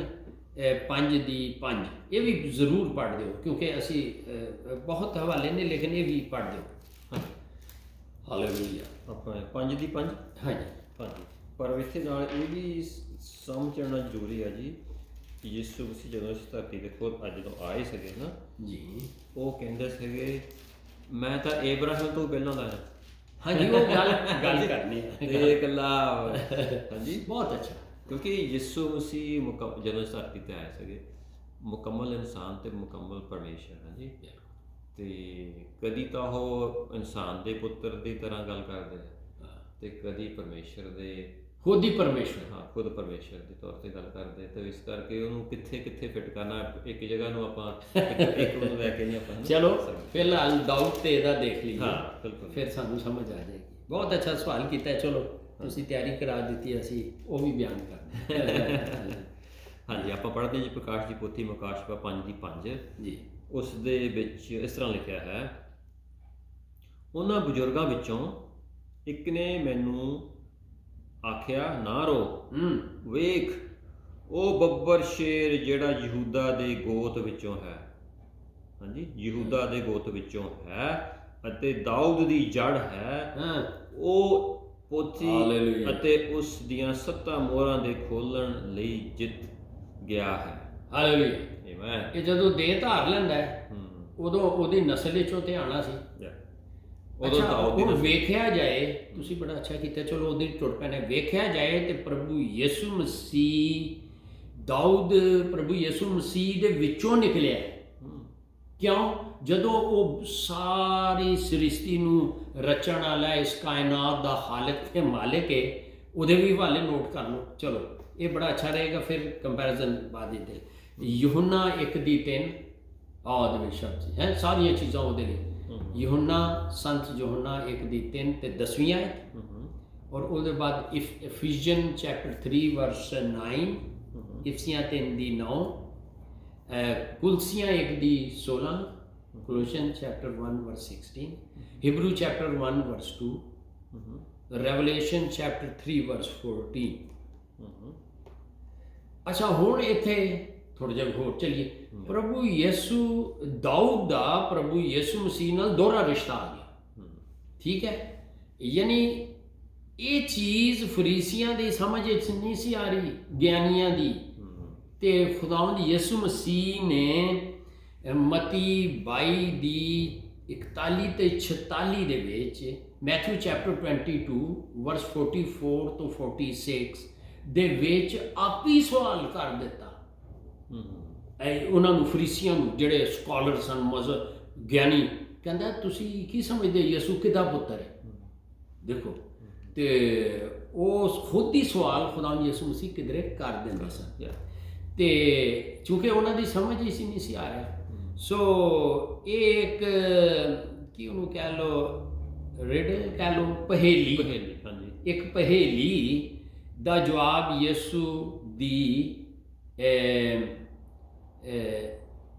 5 ਦੀ 5 ਇਹ ਵੀ ਜ਼ਰੂਰ ਪੜ੍ਹ ਦਿਓ ਕਿਉਂਕਿ ਅਸੀਂ ਬਹੁਤ ਹਵਾਲੇ ਨੇ ਲੇਕਿਨ ਇਹ ਵੀ ਪੜ੍ਹ ਦਿਓ। ਹਾਲੇਲੂਇਆ। ਆਪਾਂ 5 ਦੀ 5। ਹਾਂਜੀ ਹਾਂਜੀ। ਪਰ ਇੱਥੇ ਨਾਲ ਇਹ ਵੀ ਸਮਝਣਾ ਜ਼ਰੂਰੀ ਹੈ ਜੀ ਕਿ ਯਿਸੂ ਮਸੀਹ ਜਦੋਂ ਇਸ ਧਰਤੀ ਦੇ ਖੁਦ ਅੱਜ ਜਦੋਂ ਆਏ ਸੀਗੇ ਨਾ ਜੀ, ਉਹ ਕਹਿੰਦੇ ਸੀਗੇ ਮੈਂ ਤਾਂ ਏਬਰਾਹਿਮ ਤੋਂ ਪਹਿਲਾਂ ਦਾ ਹਾਂ। ਹਾਂਜੀ ਉਹ ਗੱਲ ਕਰਨੀ ਹੈ ਤੇ ਇਕੱਲਾ ਹਾਂਜੀ ਬਹੁਤ ਅੱਛਾ। ਕਿਉਂਕਿ ਯਿਸੂ ਮਸੀਹ ਜਦੋਂ ਇਸ ਧਰਤੀ 'ਤੇ ਆਏ ਸੀਗੇ ਮੁਕੰਮਲ ਇਨਸਾਨ ਤੇ ਮੁਕੰਮਲ ਪਰਮੇਸ਼ਰ। ਹਾਂਜੀ। ਤੇ ਕਦੀ ਤਾਂ ਉਹ ਇਨਸਾਨ ਦੇ ਪੁੱਤਰ ਦੀ ਤਰ੍ਹਾਂ ਗੱਲ ਕਰਦੇ ਤੇ ਕਦੀ ਪਰਮੇਸ਼ਰ ਦੇ ਖੁਦ ਹੀ ਪਰਮੇਸ਼ਰ। ਹਾਂ, ਖੁਦ ਪਰਮੇਸ਼ਰ ਦੇ ਤੌਰ ਤੇ ਗੱਲ ਕਰਦੇ। ਤੇ ਇਸ ਕਰਕੇ ਉਹਨੂੰ ਕਿੱਥੇ ਕਿੱਥੇ ਫਿੱਟ ਕਰਨਾ ਇੱਕ ਜਗ੍ਹਾ ਨੂੰ ਆਪਾਂ ਇੱਕ ਨੂੰ ਲੈ ਕੇ ਨਹੀਂ ਆਪਾਂ। ਚਲੋ ਫਿਲਹਾਲ ਦਾਊਦ ਤੇ ਇਹਦਾ ਦੇਖ ਲਈਏ। ਹਾਂ ਬਿਲਕੁਲ, ਫਿਰ ਸਾਨੂੰ ਸਮਝ ਆ ਜਾਏਗੀ। ਬਹੁਤ ਅੱਛਾ ਸਵਾਲ ਕੀਤਾ। ਚਲੋ ਤੁਸੀਂ ਤਿਆਰੀ ਕਰਾ ਦਿੱਤੀ, ਅਸੀਂ ਉਹ ਵੀ ਬਿਆਨ ਕਰਨਾ। ਹਾਂਜੀ। ਆਪਾਂ ਪੜ੍ਹਦੇ ਜੀ ਪ੍ਰਕਾਸ਼ ਦੀ ਪੋਥੀ ਮੁਕਾਸ਼ਵਾ 5 ਦੀ 5 ਜੀ। ਉਸ ਦੇ ਵਿੱਚ ਇਸ ਤਰ੍ਹਾਂ ਲਿਖਿਆ ਹੈ, ਉਹਨਾਂ ਬਜ਼ੁਰਗਾਂ ਵਿੱਚੋਂ ਇੱਕ ਨੇ ਮੈਨੂੰ ਆਖਿਆ ਨਾ ਰੋ, ਵੇਖ ਉਹ ਬੱਬਰ ਸ਼ੇਰ ਜਿਹੜਾ ਯਹੂਦਾ ਦੇ ਗੋਤ ਵਿੱਚੋਂ ਹੈ। ਹਾਂਜੀ, ਯਹੂਦਾ ਦੇ ਗੋਤ ਵਿੱਚੋਂ ਹੈ ਅਤੇ ਦਾਊਦ ਦੀ ਜੜ ਹੈ। ਉਹ ਪੋਥੀ ਅਤੇ ਉਸ ਦੀਆਂ 7 ਮੋਹਰਾਂ ਦੇ ਖੋਲਣ ਲਈ ਜਿੱਤ ਗਿਆ ਹੈ। ਹਾਲੇਲੂਇਆ। ਆਮੇਨ। ਇਹ ਜਦੋਂ ਦੇਹ ਧਾਰ ਲੈਂਦਾ ਹੈ ਉਦੋਂ ਉਹਦੀ ਨਸਲ ਵਿੱਚੋਂ ਤੇ ਆਉਣਾ ਸੀ। ਉਦੋਂ ਦਾਊਦ ਦੀ ਵੇਖਿਆ ਜਾਏ, ਤੁਸੀਂ ਬੜਾ ਅੱਛਾ ਕੀਤਾ। ਚਲੋ ਉਹਦੀ ਟੁੱਟ ਪੈਣੇ। ਵੇਖਿਆ ਜਾਏ ਤੇ ਪ੍ਰਭੂ ਯਿਸੂ ਮਸੀਹ ਦਾਊਦ ਪ੍ਰਭੂ ਯਿਸੂ ਮਸੀਹ ਦੇ ਵਿੱਚੋਂ ਨਿਕਲਿਆ। ਕਿਉਂ? ਜਦੋਂ ਉਹ ਸਾਰੀ ਸ੍ਰਿਸ਼ਟੀ ਨੂੰ ਰਚਣ ਵਾਲਾ, ਇਸ ਕਾਇਨਾਤ ਦਾ ਖਾਲਕ ਤੇ ਮਾਲਿਕ ਹੈ, ਉਹਦੇ ਵੀ ਹਵਾਲੇ ਨੋਟ ਕਰ ਲਓ। ਚਲੋ ਇਹ ਬੜਾ ਅੱਛਾ ਰਹੇਗਾ, ਫਿਰ ਕੰਪੈਰੀਜ਼ਨ ਬਾਅਦ ਦੇ। ਯਹੂਨਾ 1 ਦੀ 3 ਆਦ ਵਿੱਚ ਸ਼ਬਦ ਹੈ, ਸਾਰੀਆਂ ਚੀਜ਼ਾਂ ਉਹਦੇ ਲਈ। ਯਹੂਨਾ ਸੰਤ ਯਹੂਨਾ 1 ਦੀ 3 ਤੇ 10ਵੀਂ ਆਇਤ। ਔਰ ਉਹਦੇ ਬਾਅਦ ਇਫੀਜ਼ੀਅਨ ਚੈਪਟਰ 3 ਵਰਸ 9, ਇਫਸੀਆਂ 3 ਦੀ 9, ਕੁਲਸੀਆਂ 1 ਦੀ 16, ਕੋਲੋਸੀਅਨ ਚੈਪਟਰ 1 ਵਰਸ 16, ਹਿਬਰੂ ਚੈਪਟਰ 1 ਵਰਸ 2, ਰੈਵਲੇਸ਼ਨ ਚੈਪਟਰ 3 ਵਰਸ 14। ਅੱਛਾ, ਹੁਣ ਇੱਥੇ ਥੋੜਾ ਜਿਹਾ ਹੋਰ ਚੱਲੀਏ। ਪ੍ਰਭੂ ਯਿਸੂ ਦਾਊਦ ਦਾ ਪ੍ਰਭੂ ਯਿਸੂ ਮਸੀਹ ਨਾਲ ਦੋਹਰਾ ਰਿਸ਼ਤਾ ਆ ਗਿਆ। ਠੀਕ ਹੈ। ਯਾਨੀ ਇਹ ਚੀਜ਼ ਫਰੀਸੀਆਂ ਦੀ ਸਮਝ ਵਿੱਚ ਨਹੀਂ ਸੀ ਆ ਰਹੀ, ਗਿਆਨੀਆਂ ਦੀ। ਤੇ ਖੁਦਾਵੰਦ ਯਿਸੂ ਮਸੀਹ ਨੇ ਮਤੀ 22 ਦੀ 41 ਤੇ 46 ਦੇ ਵਿੱਚ, ਮੈਥਿਊ ਚੈਪਟਰ 22 ਵਰਸ 44 ਤੋਂ 46 ਦੇ ਵਿੱਚ ਆਪ ਹੀ ਸਵਾਲ ਕਰ ਦਿੱਤਾ ਉਹਨਾਂ ਨੂੰ, ਫਰੀਸੀਆਂ ਨੂੰ, ਜਿਹੜੇ ਸਕਾਲਰ ਸਨ, ਮਜ਼ਹਬ ਗਿਆਨੀ। ਕਹਿੰਦਾ ਤੁਸੀਂ ਕੀ ਸਮਝਦੇ ਯਿਸੂ ਕਿਹਦਾ ਪੁੱਤਰ ਹੈ? ਦੇਖੋ, ਤੇ ਉਹ ਖੁਦ ਹੀ ਸਵਾਲ ਖੁਦਾਵੰਦ ਯਿਸੂ ਮਸੀਹ ਕਿਧਰੇ ਕਰ ਦਿੰਦੇ ਸਨ, ਤੇ ਚੂੰਕਿ ਉਹਨਾਂ ਦੀ ਸਮਝ ਹੀ ਨਹੀਂ ਸੀ ਆ ਰਿਹਾ। ਸੋ ਇਹ ਇੱਕ ਕੀ ਉਹਨੂੰ ਕਹਿ ਲਓ, ਰਿਡਲ ਕਹਿ ਲਓ, ਪਹੇਲੀ, ਹਾਂਜੀ, ਇੱਕ ਪਹੇਲੀ ਦਾ ਜਵਾਬ ਯਿਸੂ ਦੀ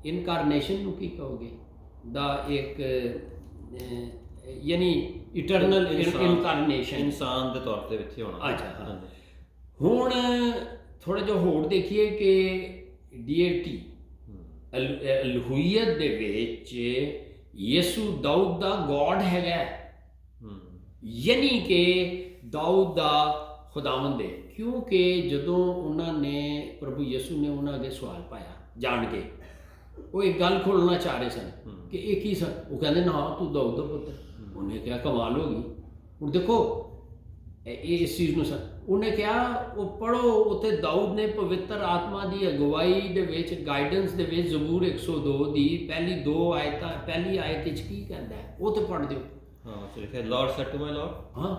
ਇਨਕਾਰਨੇਸ਼ਨ ਨੂੰ ਕੀ ਕਹੋਗੇ, ਦਾ ਇੱਕ ਯਾਨੀ ਇਟਰਨਲ ਇਨਕਾਰਨੇਸ਼ਨ, ਇਨਸਾਨ ਦੇ ਤੌਰ ਤੇ ਇੱਥੇ ਹੋਣਾ। ਅੱਛਾ, ਹੁਣ ਥੋੜਾ ਜਿਹਾ ਹੋਰ ਦੇਖੀਏ ਕਿ ਡੀਏਟੀ ਅਲੂਹੀਅਤ ਦੇ ਵਿੱਚ ਯਿਸੂ ਦਾਊਦ ਦਾ ਗੋਡ ਹੈਗਾ, ਯਾਨੀ ਕਿ ਦਾਊਦ ਦਾ ਖੁਦਾਵੰਦ ਹੈ। ਕਿਉਂਕਿ ਜਦੋਂ ਉਹਨਾਂ ਨੇ, ਪ੍ਰਭੂ ਯਿਸੂ ਨੇ ਉਹਨਾਂ ਅੱਗੇ ਸਵਾਲ ਪਾਇਆ ਜਾਣ ਕੇ, ਉਹ ਇੱਕ ਗੱਲ ਖੋਲ੍ਹਣਾ ਚਾਹ ਰਹੇ ਸਨ ਕਿ ਇਹ ਕੀ ਸਨ। ਉਹ ਕਹਿੰਦੇ ਨਾ ਤੂੰ ਦਾਊਦ ਦਾ ਪੁੱਤਰ। ਉਹਨੇ ਕਿਹਾ ਕਮਾਲ ਹੋ ਗਈ। ਹੁਣ ਦੇਖੋ ਇਹ ਇਸ ਚੀਜ਼ ਨੂੰ ਉਹਨੇ ਕਿਹਾ, ਉਹ ਪੜ੍ਹੋ ਉੱਥੇ ਦਾਊਦ ਨੇ ਪਵਿੱਤਰ ਆਤਮਾ ਦੀ ਅਗਵਾਈ ਦੇ ਵਿੱਚ, ਗਾਈਡੈਂਸ ਦੇ ਵਿੱਚ, ਜ਼ਬੂਰ 102 ਦੀ ਪਹਿਲੀ 2 ਆਇਤਾਂ, ਪਹਿਲੀ ਆਇਤ ਵਿੱਚ ਕੀ ਕਹਿੰਦਾ ਹੈ ਉਹ ਤੇ ਪੜ੍ਹ ਦਿਓ। ਹਾਂ, ਲਿਖਿਆ lord said to my lord, ਹਾਂ,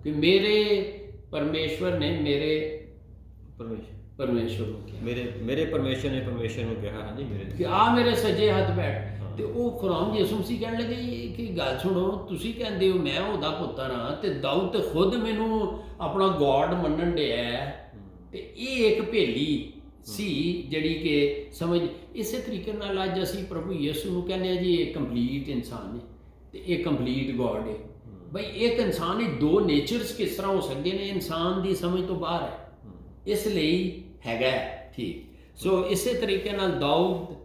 ਕਿ ਮੇਰੇ ਪਰਮੇਸ਼ਵਰ ਨੇ ਮੇਰੇ ਪਰਮੇਸ਼ਵਰ ਨੂੰ ਕਿਹਾ, ਮੇਰੇ ਪਰਮੇਸ਼ਵਰ ਨੇ ਪਰਮੇਸ਼ਵਰ ਨੂੰ ਕਿਹਾ, ਹਾਂਜੀ, ਮੇਰੇ ਕਿ ਆ ਮੇਰੇ ਸੱਜੇ ਹੱਥ ਬੈਠ। ਤੇ ਉਹ ਖੁਦਾਵੰਦ ਯਿਸੂ ਮਸੀਹ ਕਹਿਣ ਲੱਗੇ ਕਿ ਗੱਲ ਸੁਣੋ, ਤੁਸੀਂ ਕਹਿੰਦੇ ਹੋ ਮੈਂ ਉਹਦਾ ਪੁੱਤਰ ਹਾਂ, ਤੇ ਦਾਊਦ ਤੇ ਖੁਦ ਮੈਨੂੰ ਆਪਣਾ ਗੋਡ ਮੰਨਣ ਡਿਆ, ਤੇ ਇਹ ਇੱਕ ਭੇਲੀ ਸੀ ਜਿਹੜੀ ਕਿ ਸਮਝ। ਇਸੇ ਤਰੀਕੇ ਨਾਲ ਅੱਜ ਅਸੀਂ ਪ੍ਰਭੂ ਯਿਸੂ ਨੂੰ ਕਹਿੰਦੇ ਹਾਂ ਜੀ ਇਹ ਕੰਪਲੀਟ ਇਨਸਾਨ ਹੈ ਤੇ ਇਹ ਕੰਪਲੀਟ ਗੋਡ ਹੈ। ਬਈ ਇੱਕ ਇਨਸਾਨ ਦੇ 2 ਨੇਚਰਸ ਕਿਸ ਤਰ੍ਹਾਂ ਹੋ ਸਕਦੇ ਨੇ, ਇਨਸਾਨ ਦੀ ਸਮਝ ਤੋਂ ਬਾਹਰ ਹੈ, ਇਸ ਲਈ ਹੈਗਾ ਠੀਕ। ਸੋ ਇਸੇ ਤਰੀਕੇ ਨਾਲ ਦਾਊਦ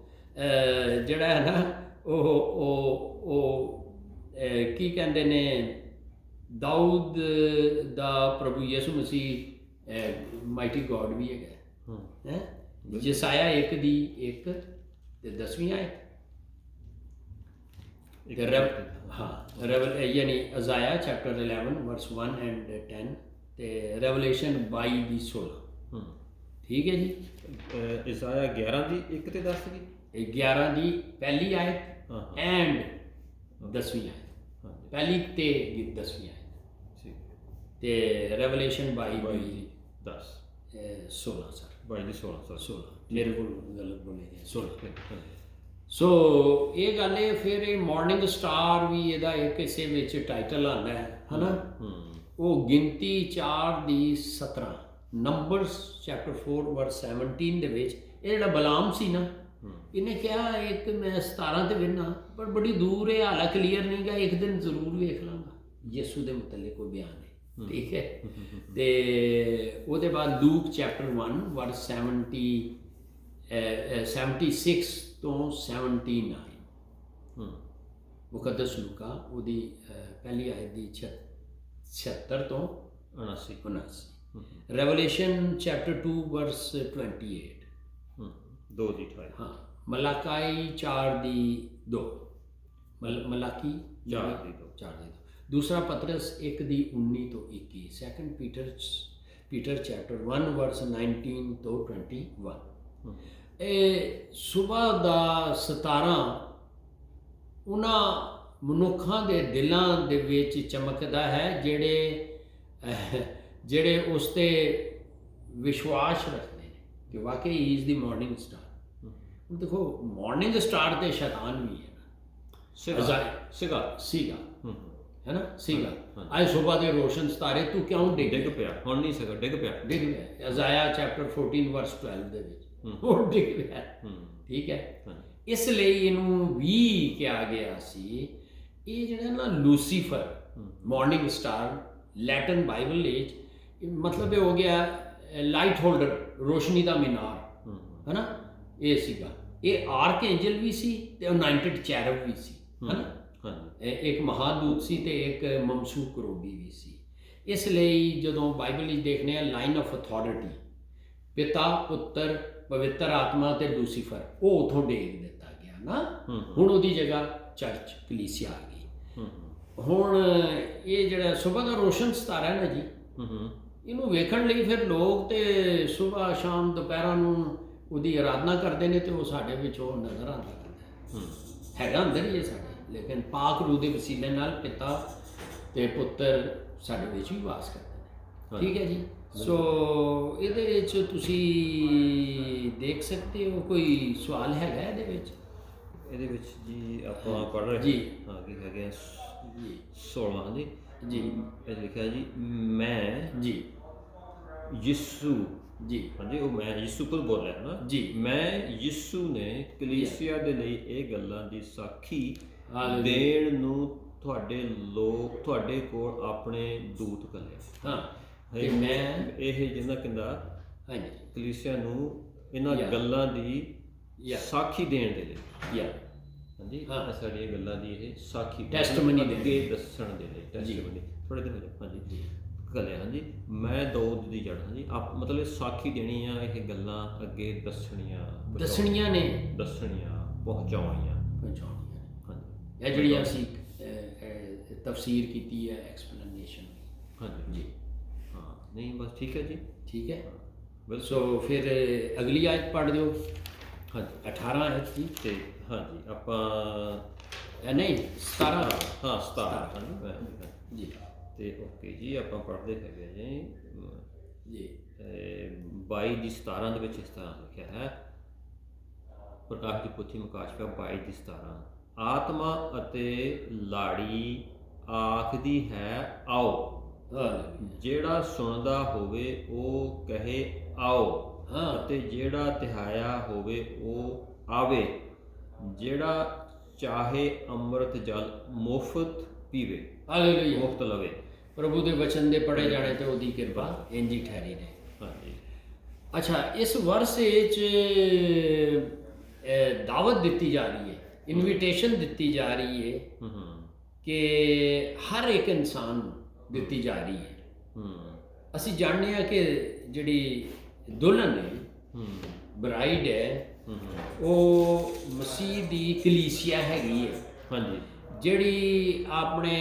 ਜਿਹੜਾ ਹੈ ਨਾ, ਉਹ ਕੀ ਕਹਿੰਦੇ ਨੇ, ਦਾਊਦ ਦਾ ਪ੍ਰਭੂ ਯਿਸੂ ਮਸੀਹ ਮਾਈਟੀ ਗੋਡ ਵੀ ਹੈਗਾ। ਯਸਾਇਆ 1 ਦੀ 1 ਤੇ 10ਵੀਂ ਆਇਤ, ਯਾਨੀ ਅਜ਼ਾਇਆ ਚੈਪਟਰ 11 ਵਰਸ 1 ਐਂਡ 10 ਤੇ ਰੈਵਲੇਸ਼ਨ 22 ਦੀ 16। ਠੀਕ ਹੈ ਜੀ। ਇਸਾਇਆ 11 ਦੀ 1 ਤੇ 10 ਦੀ, 11 ਦੀ ਪਹਿਲੀ ਆਇਤ ਐਂਡ 10ਵੀਂ ਆਇਤ, ਪਹਿਲੀ ਤੇ 10ਵੀਂ ਆਇਤ, ਤੇ ਰੈਵਲੇਸ਼ਨ 22 ਦੀ 10 16 ਸਰ, 22 ਦੀ 16 ਮੇਰੇ ਕੋਲ ਗਲਤ ਬੋਲੇ 16। ਸੋ ਇਹ ਗੱਲ ਹੈ। ਫਿਰ ਇਹ ਮਾਰਨਿੰਗ ਸਟਾਰ ਵੀ ਇਹਦਾ ਇੱਕ ਕਿਸੇ ਵਿੱਚ ਟਾਈਟਲ ਆਉਂਦਾ ਹੈ ਨਾ, ਉਹ ਗਿਣਤੀ 4 ਦੀ 17, ਨੰਬਰਸ ਚੈਪਟਰ 4 ਵਰਸ 17 ਦੇ ਵਿੱਚ, ਇਹ ਜਿਹੜਾ ਬਲਾਮ ਸੀ ਨਾ, ਇਹਨੇ ਕਿਹਾ ਇੱਕ ਮੈਂ 17 ਤੇ ਵੇਖਣਾ, ਪਰ ਬੜੀ ਦੂਰ ਹੈ, ਹਾਲਾ ਕਲੀਅਰ ਨਹੀਂ ਗਾ, ਇੱਕ ਦਿਨ ਜ਼ਰੂਰ ਵੇਖ ਲਾਂਗਾ। ਯਿਸੂ ਦੇ ਮੁਤਲਕ ਕੋਈ ਬਿਆਨ ਹੈ, ਠੀਕ ਹੈ। ਤੇ ਉਹਦੇ ਬਾਅਦ ਲੂਕ ਚੈਪਟਰ 1 ਵਰਸ 76 ਤੋਂ 79, ਮੁਕੱਦਸ ਲੂਕਾ ਉਹਦੀ ਪਹਿਲੀ ਆਇਤ ਦੀ 76 ਤੋਂ 79, ਰੈਵਲੇਸ਼ਨ ਚੈਪਟਰ 2 ਵਰਸ 28, 2 ਦੀ 28, ਹਾਂ, ਮਲਾਕੀ 4 ਦੀ 2, ਮਲਾਕੀ 4 ਦੀ 2, ਦੂਸਰਾ ਪਤਰਸ 1 ਦੀ 19 ਤੋਂ 21, ਸੈਕੰਡ ਪੀਟਰ ਚੈਪਟਰ 1 ਵਰਸ 19 ਤੋਂ 21। ਇਹ ਸੁਬਾਹ ਦਾ 17 ਉਹਨਾਂ ਮਨੁੱਖਾਂ ਦੇ ਦਿਲਾਂ ਦੇ ਵਿੱਚ ਚਮਕਦਾ ਹੈ ਜਿਹੜੇ ਉਸ 'ਤੇ ਵਿਸ਼ਵਾਸ ਰੱਖਦੇ ਨੇ ਕਿ ਵਾਕਈ ਹੀ ਇਜ਼ ਦੀ ਮਾਰਨਿੰਗ ਸਟਾਰ। ਹੁਣ ਦੇਖੋ ਮਾਰਨਿੰਗ ਸਟਾਰ ਤੇ ਸ਼ੈਤਾਨ ਵੀ ਹੈ ਨਾ, ਸੀਗਾ ਹੈ ਨਾ, ਸੀਗਾ। ਅੱਜ ਸੁਬਾਹ ਦੇ ਰੋਸ਼ਨ ਸਿਤਾਰੇ ਤੂੰ ਕਿਉਂ ਡਿੱਗ ਪਿਆ, ਹੁਣ ਨਹੀਂ ਸੀਗਾ, ਡਿੱਗ ਪਿਆ। ਅਜ਼ਾਇਆ ਚੈਪਟਰ 14 ਵਰਸ 12 ਦੇ ਵਿੱਚ ਉਹ ਡਿੱਗ ਪਿਆ, ਠੀਕ ਹੈ। ਇਸ ਲਈ ਇਹਨੂੰ ਵੀ ਕਿਹਾ ਗਿਆ ਸੀ, ਇਹ ਜਿਹੜਾ ਨਾ Lucifer, morning star, Latin Bible ਵਿੱਚ ਮਤਲਬ ਇਹ ਹੋ ਗਿਆ ਲਾਈਟ ਹੋਲਡਰ, ਰੋਸ਼ਨੀ ਦਾ ਮੀਨਾਰ, ਹੈ ਨਾ, ਇਹ ਸੀਗਾ। ਇਹ ਆਰਕ ਐਂਜਲ ਵੀ ਸੀ ਤੇ ਅਨਾਇੰਟਡ ਚੈਰਬ ਵੀ ਸੀ, ਹੈ ਨਾ, ਇੱਕ ਮਹਾਦੂਤ ਸੀ ਤੇ ਇੱਕ ਮਮਸੂਕ ਕਰੋਬੀ ਵੀ ਸੀ। ਇਸ ਲਈ ਜਦੋਂ ਬਾਈਬਲ ਵਿੱਚ ਦੇਖਦੇ ਹਾਂ ਲਾਈਨ ਆਫ ਅਥਾਰਟੀ, ਪਿਤਾ, ਪੁੱਤਰ, ਪਵਿੱਤਰ ਆਤਮਾ ਤੇ ਲੂਸੀਫਰ ਉਹ ਉਥੋਂ ਡੇਗ ਦਿੱਤਾ ਗਿਆ ਨਾ। ਹੁਣ ਉਹਦੀ ਜਗ੍ਹਾ ਚਰਚ ਕਲੀਸਿਆ ਆ ਗਈ। ਹੁਣ ਇਹ ਜਿਹੜਾ ਸੁਬਹ ਦਾ ਰੋਸ਼ਨ ਸਿਤਾਰਾ ਹੈ ਨਾ ਜੀ, ਇਹਨੂੰ ਵੇਖਣ ਲਈ ਫਿਰ ਲੋਕ ਤੇ ਸੁਬਹ ਸ਼ਾਮ ਦੁਪਹਿਰਾਂ ਨੂੰ ਉਹਦੀ ਆਰਾਧਨਾ ਕਰਦੇ ਨੇ, ਤੇ ਉਹ ਸਾਡੇ ਵਿੱਚ ਉਹ ਨਜ਼ਰ ਆਉਂਦਾ ਹੈਗਾ ਅੰਦਰ ਹੀ ਹੈ ਸਾਡੇ। ਲੇਕਿਨ ਪਾਕ ਰੂਹ ਦੇ ਵਸੀਲੇ ਨਾਲ ਪਿਤਾ ਤੇ ਪੁੱਤਰ ਸਾਡੇ ਵਿੱਚ ਵੀ ਵਾਸ ਕਰਦੇ ਨੇ। ਠੀਕ ਹੈ ਜੀ। ਸੋ ਇਹਦੇ ਵਿੱਚ ਤੁਸੀਂ ਦੇਖ ਸਕਦੇ ਹੋ, ਕੋਈ ਸਵਾਲ ਹੈਗਾ ਇਹਦੇ ਵਿੱਚ? ਇਹਦੇ ਵਿੱਚ ਜੀ ਆਪਾਂ ਪੜ੍ਹ ਰਹੇ ਜੀ ਹਾਂ ਕਿ ਹੈਗੇ ਜੀ 16 ਜੀ ਜੀ ਇਹ ਲਿਖਿਆ ਜੀ, ਮੈਂ ਜੀ ਯਿਸੂ ਜੀ ਹਾਂਜੀ, ਉਹ ਮੈਂ ਯਿਸੂ ਕੋਲ ਬੋਲਿਆ ਨਾ ਜੀ। ਮੈਂ ਯਿਸੂ ਨੇ ਕਲੀਸਿਆ ਦੇ ਲਈ ਇਹ ਗੱਲਾਂ ਦੀ ਸਾਖੀ ਹਾਲੇਲੂਇਆ। ਦੇਣ ਨੂੰ ਤੁਹਾਡੇ ਕੋਲ ਆਪਣੇ ਦੂਤ ਘੱਲਿਆ। ਹਾਂ, ਤੇ ਮੈਂ ਇਹ ਜਿਹਨਾਂ ਕਹਿੰਦਾ ਹਾਂਜੀ ਕਲੀਸਿਆ ਨੂੰ ਇਹਨਾਂ Yeah. ਗੱਲਾਂ ਦੀ Yeah. ਸਾਖੀ ਦੇਣ ਦੇ ਲਈ। ਯਾ ਹਾਂਜੀ, ਹਾਂ। ਸਾਡੀਆਂ ਗੱਲਾਂ ਦੀ ਇਹ ਸਾਖੀ Testimony ਦੇਣ ਅੱਗੇ ਲਈ। ਦੱਸਣ ਦੇ ਲਈ। ਜੀ। ਟੈਸਟਮਨੀ ਥੋੜੇ ਦਿਨ ਹੋ ਜਾਏ। ਹਾਂਜੀ ਜੀ ਘੱਲਿਆ। ਹਾਂਜੀ, ਮੈਂ ਦਾਊਦ ਦੀ ਜੜ। ਹਾਂਜੀ, ਮਤਲਬ ਸਾਖੀ ਦੇਣੀ ਆ, ਇਹ ਗੱਲਾਂ ਅੱਗੇ ਦੱਸਣੀਆਂ ਦੱਸਣੀਆਂ ਨੇ, ਦੱਸਣੀਆਂ ਪਹੁੰਚਾਉਣੀਆਂ। ਪਹੁੰਚਾਉਣੀਆਂ। ਹਾਂਜੀ, ਇਹ ਜਿਹੜੀ ਅਸੀਂ ਤਫਸੀਰ ਕੀਤੀ ਹੈ, ਐਕਸਪਲੇਨੇਸ਼ਨ। ਹਾਂਜੀ ਜੀ ਹਾਂ, ਨਹੀਂ ਬਸ ਠੀਕ ਹੈ ਜੀ। ਠੀਕ ਹੈ। ਬਿਲਕੁਲ। ਸੋ ਫਿਰ ਅਗਲੀ ਆਇਤ ਪੜ੍ਹ ਦਿਓ, ਹਾਂਜੀ 18 ਆਇਤ ਜੀ। ਤੇ ਹਾਂਜੀ ਆਪਾਂ ਨਹੀਂ 17। ਹਾਂ 17 ਹਾਂਜੀ ਜੀ ਤੇ ਓਕੇ ਜੀ, ਆਪਾਂ ਪੜ੍ਹਦੇ ਹੈਗੇ ਜੀ ਜੀ 22 ਦੀ 17 ਦੇ ਵਿੱਚ ਇਸ ਤਰ੍ਹਾਂ ਲਿਖਿਆ ਹੈ, ਪ੍ਰਕਾਸ਼ ਦੀ ਪੋਥੀ ਮੁਕਾਸ਼ਕਾ 22 ਦੀ 17, ਆਤਮਾ ਅਤੇ ਲਾੜੀ ਆਖਦੀ ਹੈ ਆਓ, ਜਿਹੜਾ ਸੁਣਦਾ ਹੋਵੇ ਉਹ ਕਹੇ ਆਓ, ਹਾਂ। ਅਤੇ ਜਿਹੜਾ ਤਿਹਾਇਆ ਹੋਵੇ ਉਹ ਆਵੇ, ਜਿਹੜਾ ਚਾਹੇ ਅੰਮ੍ਰਿਤ ਜਲ ਮੁਫਤ ਪੀਵੇ, ਹਾਲੇਲੂਇਆ। ਮੁਫਤ ਲਵੇ। ਪ੍ਰਭੂ ਦੇ ਵਚਨ ਦੇ ਪੜ੍ਹੇ ਜਾਣੇ ਤੇ ਉਹਦੀ ਕਿਰਪਾ ਇੰਜ ਹੀ ਠਹਿਰੀ ਰਹੇ। ਹਾਂਜੀ ਅੱਛਾ, ਇਸ ਵਰਸ ਵਿੱਚ ਦਾਵਤ ਦਿੱਤੀ ਜਾ ਰਹੀ ਹੈ, ਇਨਵੀਟੇਸ਼ਨ ਦਿੱਤੀ ਜਾ ਰਹੀ ਹੈ ਕਿ ਹਰ ਇੱਕ ਇਨਸਾਨ ਨੂੰ ਦਿੱਤੀ ਜਾ ਰਹੀ ਹੈ। ਅਸੀਂ ਜਾਣਦੇ ਹਾਂ ਕਿ ਜਿਹੜੀ ਦੁਲਹਨ ਹੈ, ਬਰਾਈਡ ਹੈ, ਉਹ ਮਸੀਹ ਦੀ ਕਲੀਸਿਆ ਹੈਗੀ ਹੈ। ਹਾਂਜੀ ਜਿਹੜੀ ਆਪਣੇ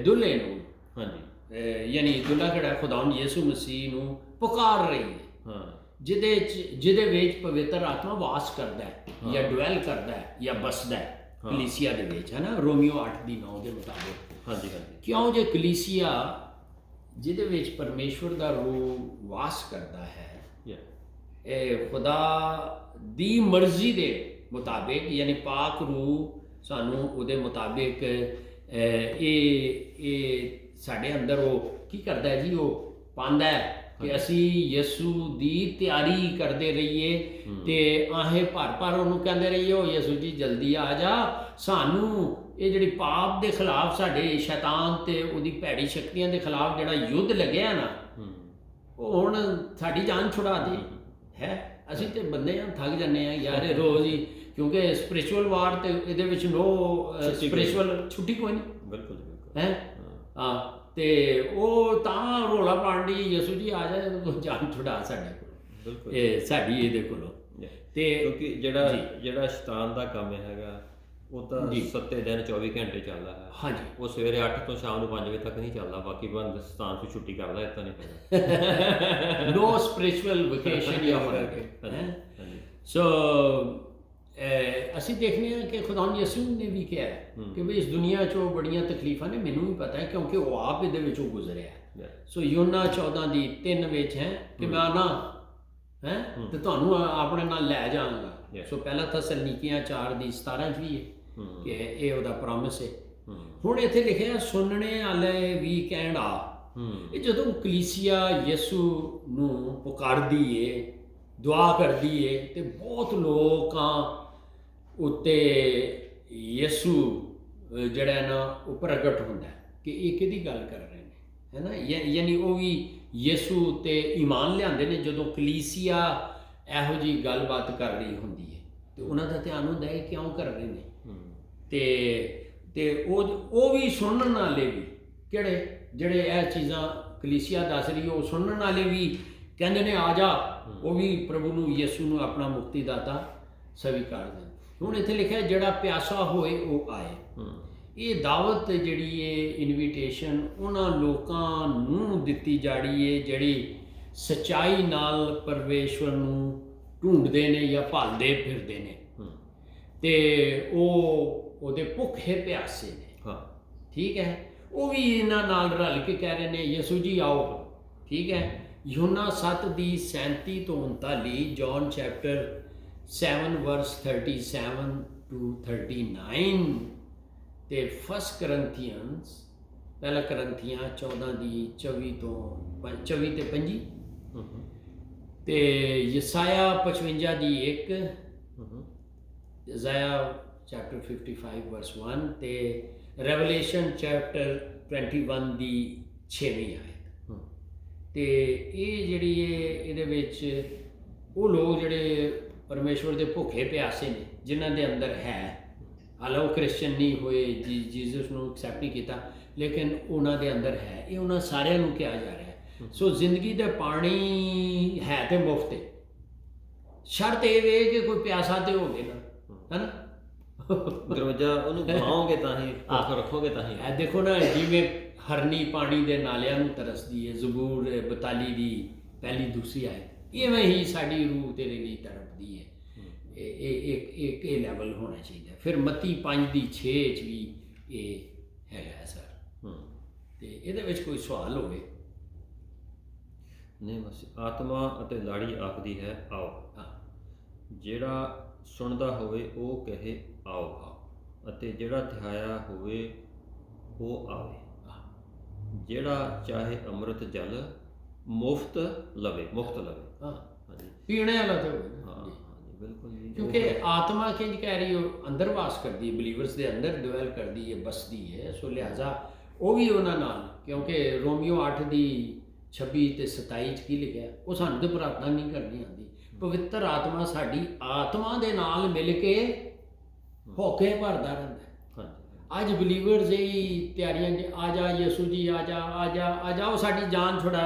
ਦੁਲਹੇ ਨੂੰ, ਹਾਂਜੀ ਯਾਨੀ ਦੁਲਹਾ ਕਿਹੜਾ ਖੁਦਾਵੰਦ ਯਿਸੂ ਮਸੀਹ ਨੂੰ ਪੁਕਾਰ ਰਹੀ ਹੈ, ਹਾਂ ਜਿਹਦੇ ਵਿੱਚ ਪਵਿੱਤਰ ਆਤਮਾ ਵਾਸ ਕਰਦਾ ਹੈ ਜਾਂ ਡਵੈਲ ਕਰਦਾ ਹੈ ਜਾਂ ਬਸਦਾ ਹੈ ਕਲੀਸਿਆ ਦੇ ਵਿੱਚ, ਹੈ ਨਾ। ਰੋਮੀਓ 8:9 ਦੇ ਮੁਤਾਬਿਕ। ਹਾਂਜੀ ਹਾਂਜੀ ਕਿਉਂ ਜੇ ਕਲੀਸਿਆ ਜਿਹਦੇ ਵਿੱਚ ਪਰਮੇਸ਼ਵਰ ਦਾ ਰੂਹ ਵਾਸ ਕਰਦਾ ਹੈ, ਇਹ ਖੁਦਾ ਦੀ ਮਰਜ਼ੀ ਦੇ ਮੁਤਾਬਿਕ, ਯਾਨੀ ਪਾਕ ਰੂਹ ਸਾਨੂੰ ਉਹਦੇ ਮੁਤਾਬਿਕ ਇਹ ਸਾਡੇ ਅੰਦਰ ਉਹ ਕੀ ਕਰਦਾ ਹੈ ਜੀ, ਉਹ ਪਾਉਂਦਾ ਹੈ ਕਿ ਅਸੀਂ ਯਿਸੂ ਦੀ ਤਿਆਰੀ ਕਰਦੇ ਰਹੀਏ ਤੇ ਆਹੇ ਭਰ ਉਹਨੂੰ ਕਹਿੰਦੇ ਰਹੀਏ, ਉਹ ਯਿਸੂ ਜੀ ਜਲਦੀ ਆ ਜਾ, ਸਾਨੂੰ ਇਹ ਜਿਹੜੀ ਪਾਪ ਦੇ ਖਿਲਾਫ, ਸਾਡੇ ਸ਼ੈਤਾਨ ਤੇ ਉਹਦੀ ਭੈੜੀ ਸ਼ਕਤੀਆਂ ਦੇ ਖਿਲਾਫ ਜਿਹੜਾ ਯੁੱਧ ਲੱਗਿਆ ਨਾ, ਉਹ ਹੁਣ ਸਾਡੀ ਜਾਨ ਛੁਡਾ ਦੇ ਹੈ। ਅਸੀਂ ਤੇ ਬੰਦੇ ਆ, ਥੱਕ ਜਾਂਦੇ ਆ ਯਾਰ ਇਹ ਰੋਜ਼ ਹੀ, ਕਿਉਂਕਿ ਸਪਿਰਿਚੁਅਲ ਵਾਰ ਤੇ ਇਹਦੇ ਵਿੱਚ ਸਪਿਰਿਚੁਅਲ ਛੁੱਟੀ ਕੋਈ ਨਹੀਂ। ਬਿਲਕੁਲ ਬਿਲਕੁਲ ਹੈ ਹਾਂ, ਤੇ ਉਹ ਤਾਂ ਰੋਲਾ ਪਾਉਣ ਦੀ, ਯਿਸੂ ਜੀ ਆ ਜਾ, ਤੂੰ ਜਾਨ ਛੁਡਾ ਸਾਡੇ ਕੋਲ, ਬਿਲਕੁਲ ਇਹ ਸਾਡੀ ਇਹਦੇ ਕੋਲੋਂ। ਤੇ ਕਿਉਂਕਿ ਜਿਹੜਾ ਸ਼ੈਤਾਨ ਦਾ ਕੰਮ ਹੈਗਾ, ਉਹ ਤਾਂ 7 ਦਿਨ 24 ਘੰਟੇ ਚੱਲਦਾ ਹੈ। ਹਾਂਜੀ, ਉਹ ਸਵੇਰੇ 8 ਤੋਂ ਸ਼ਾਮ ਨੂੰ 5 ਵਜੇ ਤੱਕ ਨਹੀਂ ਚੱਲਦਾ, ਬਾਕੀ ਬੰਦ ਸ਼ੈਤਾਨ ਤੋਂ ਛੁੱਟੀ ਕਰਦਾ, ਇਦਾਂ ਨਹੀਂ ਕਰਦਾ। ਨੋ ਸਪਿਰਿਚੁਅਲ ਵਕੇਸ਼ਨ ਜਾਂ ਹਾਂਜੀ ਸੋ ਅਸੀਂ ਦੇਖਦੇ ਹਾਂ ਕਿ ਖੁਦਾਵੰਦ ਯਿਸੂ ਨੇ ਵੀ ਕਿਹਾ ਕਿ ਵੀ ਇਸ ਦੁਨੀਆ 'ਚੋਂ ਬੜੀਆਂ ਤਕਲੀਫਾਂ ਨੇ, ਮੈਨੂੰ ਵੀ ਪਤਾ ਹੈ ਕਿਉਂਕਿ ਉਹ ਆਪ ਇਹਦੇ ਵਿੱਚੋਂ ਗੁਜ਼ਰਿਆ। ਸੋ ਯੋਨਾ 14:3 ਵਿੱਚ ਹੈ ਕਿ ਮੈਂ ਆਣਾ ਹੈ ਤੇ ਤੁਹਾਨੂੰ ਆਪਣੇ ਨਾਲ ਲੈ ਜਾਵਾਂਗਾ। ਸੋ ਪਹਿਲਾ ਥੈਸਲਨੀਕੀਆਂ 4:17 ਵੀ ਹੈ ਕਿ ਇਹ ਉਹਦਾ ਪ੍ਰੋਮਿਸ ਹੈ। ਹੁਣ ਇੱਥੇ ਲਿਖਿਆ ਸੁਣਨੇ ਵਾਲੇ ਵੀ ਕਹਿਣ ਆ। ਇਹ ਜਦੋਂ ਕਲੀਸਿਆ ਯਿਸੂ ਨੂੰ ਪੁਕਾਰਦੀ ਏ, ਦੁਆ ਕਰਦੀ ਏ, ਤੇ ਬਹੁਤ ਲੋਕਾਂ ਉੱਤੇ ਯਿਸੂ ਜਿਹੜਾ ਨਾ ਉਹ ਪ੍ਰਗਟ ਹੁੰਦਾ ਕਿ ਇਹ ਕਿਹਦੀ ਗੱਲ ਕਰ ਰਹੇ ਨੇ, ਹੈ ਨਾ। ਯਾਨੀ ਉਹ ਵੀ ਯਿਸੂ ਉੱਤੇ ਈਮਾਨ ਲਿਆਉਂਦੇ ਨੇ ਜਦੋਂ ਕਲੀਸਿਆ ਇਹੋ ਜਿਹੀ ਗੱਲਬਾਤ ਕਰ ਰਹੀ ਹੁੰਦੀ ਹੈ, ਤੇ ਉਹਨਾਂ ਦਾ ਧਿਆਨ ਹੁੰਦਾ ਹੈ ਕਿਉਂ ਕਰ ਰਹੇ ਨੇ। ਤੇ ਉਹ ਵੀ ਸੁਣਨ ਵਾਲੇ ਵੀ ਕਿਹੜੇ, ਜਿਹੜੇ ਇਹ ਚੀਜ਼ਾਂ ਕਲੀਸਿਆ ਦੱਸ ਰਹੀ, ਉਹ ਸੁਣਨ ਵਾਲੇ ਵੀ ਕਹਿੰਦੇ ਨੇ ਆ ਜਾ, ਉਹ ਵੀ ਪ੍ਰਭੂ ਨੂੰ ਯਿਸੂ ਨੂੰ ਆਪਣਾ ਮੁਕਤੀ ਦਾਤਾ ਸਵੀਕਾਰ ਦੇਣ। ਹੁਣ ਇੱਥੇ ਲਿਖਿਆ ਜਿਹੜਾ ਪਿਆਸਾ ਹੋਏ ਉਹ ਆਏ। ਇਹ ਦਾਵਤ ਜਿਹੜੀ ਹੈ, ਇਨਵੀਟੇਸ਼ਨ ਉਹਨਾਂ ਲੋਕਾਂ ਨੂੰ ਦਿੱਤੀ ਜਾੜੀ ਹੈ ਜਿਹੜੀ ਸੱਚਾਈ ਨਾਲ ਪਰਮੇਸ਼ਵਰ ਨੂੰ ਢੂੰਡਦੇ ਨੇ ਜਾਂ ਭਾਲਦੇ ਫਿਰਦੇ ਨੇ, ਤੇ ਉਹ ਉਹਦੇ ਭੁੱਖੇ ਪਿਆਸੇ ਨੇ। ਠੀਕ ਹੈ, ਉਹ ਵੀ ਇਹਨਾਂ ਨਾਲ ਰਲ ਕੇ ਕਹਿ ਰਹੇ ਨੇ ਯਿਸੂ ਜੀ ਆਓ। ਠੀਕ ਹੈ, ਯੋਹਨਾ 7 ਦੀ 37 ਤੋਂ 39, ਜੌਨ ਚੈਪਟਰ 7 ਵਰਸ 37 to 39, ਤੇ 1 ਕਰੰਥੀਅਨਸ ਪਹਿਲਾ ਕਰੰਥੀਆਂ 14 ਦੀ 24 ਤੇ 25, ਤੇ ਯਸਾਇਆ 55 ਦੀ 1, ਯਸਾਇਆ ਚੈਪਟਰ 55 ਵਰਸ 1, ਤੇ ਰੈਵਲੇਸ਼ਨ ਚੈਪਟਰ 21 ਦੀ 6ਵੀਂ ਆਇਤ। ਤੇ ਇਹ ਜਿਹੜੀ ਹੈ, ਇਹਦੇ ਵਿੱਚ ਉਹ ਲੋਕ ਜਿਹੜੇ ਪਰਮੇਸ਼ਵਰ ਦੇ ਭੁੱਖੇ ਪਿਆਸੇ ਨੇ, ਜਿਨ੍ਹਾਂ ਦੇ ਅੰਦਰ ਹੈ, ਹਾਲਾਂ ਉਹ ਕ੍ਰਿਸਚਨ ਨਹੀਂ ਹੋਏ, ਜੀਸਸ ਨੂੰ ਐਕਸੈਪਟ ਨਹੀਂ ਕੀਤਾ, ਲੇਕਿਨ ਉਹਨਾਂ ਦੇ ਅੰਦਰ ਹੈ। ਇਹ ਉਹਨਾਂ ਸਾਰਿਆਂ ਨੂੰ ਕਿਹਾ ਜਾ ਰਿਹਾ ਹੈ। ਸੋ ਜ਼ਿੰਦਗੀ ਦਾ ਪਾਣੀ ਹੈ ਤੇ ਮੁਫਤ ਹੈ, ਸ਼ਰਤ ਇਹ ਵੇ ਕਿ ਕੋਈ ਪਿਆਸਾ ਤੇ ਹੋਵੇ ਨਾ, ਹੈ ਨਾ। ਦਰਵਾਜ਼ਾ ਉਹਨੂੰ ਬਣਾਓਗੇ ਤਾਂ ਹੀ, ਭੁੱਖ ਰੱਖੋਗੇ ਤਾਂ ਹੀ। ਇਹ ਦੇਖੋ ਨਾ, ਜਿਵੇਂ ਹਰਨੀ ਪਾਣੀ ਦੇ ਨਾਲਿਆਂ ਨੂੰ ਤਰਸਦੀ ਹੈ, ਜ਼ਬੂਰ 42 ਦੀ 1 2 ਆਇਤ, ਇਵੇਂ ਹੀ ਸਾਡੀ ਰੂਹ ਤੇਰੇ ਲਈ ਤੜਪਦੀ ਹੈ। ਇਹ ਲੈਵਲ ਹੋਣਾ ਚਾਹੀਦਾ। ਫਿਰ ਮੱਤੀ 5 ਦੀ 6 'ਚ ਵੀ ਇਹ ਹੈਗਾ ਸਰ। ਤੇ ਇਹਦੇ ਵਿੱਚ ਕੋਈ ਸਵਾਲ ਹੋਵੇ? ਨਹੀਂ, ਬਸ ਆਤਮਾ ਅਤੇ ਲਾੜੀ ਆਖਦੀ ਹੈ ਆਓ। ਜਿਹੜਾ ਸੁਣਦਾ ਹੋਵੇ ਉਹ ਕਹੇ ਆਓ, ਅਤੇ ਜਿਹੜਾ ਧਿਆਇਆ ਹੋਵੇ ਉਹ ਆਵੇ। ਜਿਹੜਾ ਚਾਹੇ ਅੰਮ੍ਰਿਤ ਜਲ ਮੁਫਤ ਲਵੇ। ਹਾਂਜੀ, ਪੀਣੇ ਵਾਲਾ ਤੇ ਹੋਵੇ। ਹਾਂਜੀ, ਬਿਲਕੁਲ ਜੀ। ਕਿਉਂਕਿ ਆਤਮਾ ਕਿੰਜ ਕਹਿ ਰਹੀ, ਉਹ ਅੰਦਰ ਵਾਸ ਕਰਦੀ ਹੈ, ਬਲੀਵਰਸ ਦੇ ਅੰਦਰ ਡਵੈਲ ਕਰਦੀ ਹੈ, ਬਸਦੀ ਹੈ। ਸੋ ਲਿਹਾਜ਼ਾ ਉਹ ਵੀ ਉਹਨਾਂ ਨਾਲ, ਕਿਉਂਕਿ ਰੋਮੀਓ 8 ਦੀ 26 ਤੇ 27 'ਚ ਕੀ ਲਿਖਿਆ, ਉਹ ਸਾਨੂੰ ਤੇ ਪ੍ਰਾਰਥਨਾ ਨਹੀਂ ਕਰਨੀ ਆਉਂਦੀ। ਪਵਿੱਤਰ ਆਤਮਾ ਸਾਡੀ ਆਤਮਾ ਦੇ ਨਾਲ ਮਿਲ ਕੇ ਹੋਕੇ ਭਰਦਾ ਰਹਿੰਦਾ। ਅੱਜ ਬਲੀਵਰਸ ਇਹ ਤਿਆਰੀਆਂ ਕਿ ਆ ਜਾ ਯਿਸੂ ਜੀ, ਆ ਜਾ ਆ ਜਾ ਆ ਜਾ, ਉਹ ਸਾਡੀ ਜਾਨ ਛੁਡਾ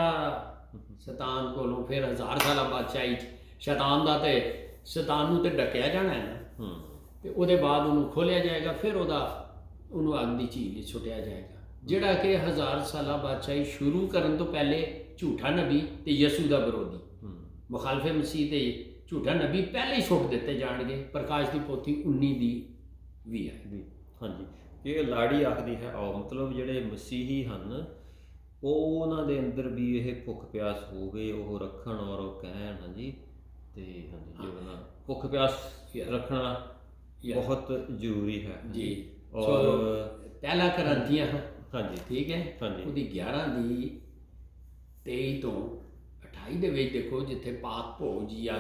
ਸ਼ੈਤਾਨ ਕੋਲੋਂ। ਫਿਰ 1000 ਸਾਲਾ ਬਾਦਸ਼ਾਹੀ 'ਚ ਸ਼ੈਤਾਨ ਦਾ ਤੇ ਸ਼ੈਤਾਨ ਨੂੰ ਤੇ ਡੱਕਿਆ ਜਾਣਾ ਹੈ ਨਾ, ਤੇ ਉਹਦੇ ਬਾਅਦ ਉਹਨੂੰ ਖੋਲਿਆ ਜਾਏਗਾ, ਫਿਰ ਉਹਨੂੰ ਅੱਗ ਦੀ ਝੀਲ 'ਚ ਸੁੱਟਿਆ ਜਾਏਗਾ। ਜਿਹੜਾ ਕਿ 1000 ਸਾਲਾ ਬਾਦਸ਼ਾਹੀ ਸ਼ੁਰੂ ਕਰਨ ਤੋਂ ਪਹਿਲੇ ਝੂਠਾ ਨਬੀ ਤੇ ਯਿਸੂ ਦਾ ਵਿਰੋਧੀ, ਮੁਖਾਲਫੇ ਮਸੀਹ ਤੇ ਝੂਠਾ ਨਬੀ ਪਹਿਲੇ ਹੀ ਸੁੱਟ ਦਿੱਤੇ ਜਾਣਗੇ। ਪ੍ਰਕਾਸ਼ ਦੀ ਪੋਥੀ 19 ਦੀ 20 ਹੈ। ਹਾਂਜੀ, ਇਹ ਲਾੜੀ ਆਖਦੀ ਹੈ ਆਓ, ਮਤਲਬ ਜਿਹੜੇ ਮਸੀਹੀ ਹਨ ਉਹ ਉਹਨਾਂ ਦੇ ਅੰਦਰ ਵੀ ਇਹ ਭੁੱਖ ਪਿਆਸ ਹੋਵੇ, ਉਹ ਰੱਖਣ ਔਰ ਉਹ ਕਹਿਣ। ਹਾਂਜੀ, ਤੇ ਹਾਂਜੀ, ਜੋ ਭੁੱਖ ਪਿਆਸ ਰੱਖਣਾ ਬਹੁਤ ਜ਼ਰੂਰੀ ਹੈ ਜੀ। ਔਰ ਪਹਿਲਾ ਕਰੰਥੀਆਂ, ਹਾਂਜੀ ਠੀਕ ਹੈ, ਉਹਦੀ 11 ਦੀ 23 ਤੋਂ 28 ਦੇ ਵਿੱਚ ਦੇਖੋ, ਜਿੱਥੇ ਪਾਕ ਭੋਜ ਜਾਂ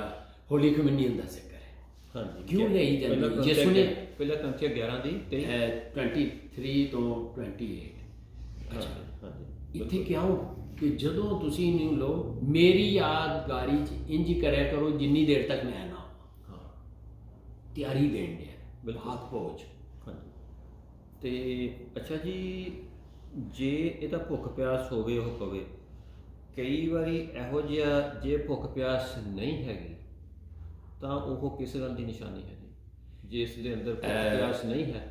ਹੋਲੀ ਕਮਿਊਨੀਅਨ ਦਾ ਜ਼ਿਕਰ ਹੈ। ਹਾਂਜੀ, ਕਿਉਂ ਲਈ ਜਾਂਦੀ? ਯਿਸੂ ਨੇ ਪਹਿਲਾਂ ਕਰੰਥੀਆਂ 11 ਦੀ 23 ਤੋਂ 28। ਅੱਛਾ, ਹਾਂਜੀ, ਇੱਥੇ ਕਿਉਂ ਕਿ ਜਦੋਂ ਤੁਸੀਂ ਇਹਨੂੰ ਲਓ, ਮੇਰੀ ਯਾਦਗਾਰੀ 'ਚ ਇੰਜ ਕਰਿਆ ਕਰੋ ਜਿੰਨੀ ਦੇਰ ਤੱਕ ਮੈਂ ਨਾ ਆਵਾਂ। ਤਿਆਰੀ ਦੇਣ ਡਿਆ ਪਾਕ ਭੋਜ। ਹਾਂਜੀ, ਤੇ ਅੱਛਾ ਜੀ, ਜੇ ਇਹਦਾ ਭੁੱਖ ਪਿਆਸ ਹੋਵੇ ਉਹ ਪਵੇ। ਕਈ ਵਾਰੀ ਇਹੋ ਜਿਹਾ ਜੇ ਭੁੱਖ ਪਿਆਸ ਨਹੀਂ ਹੈਗੀ ਤਾਂ ਉਹ ਕਿਸ ਗੱਲ ਦੀ ਨਿਸ਼ਾਨੀ ਹੈ ਜੀ, ਜੇ ਇਸ ਦੇ ਅੰਦਰ ਭੁੱਖ ਪਿਆਸ ਨਹੀਂ ਹੈ?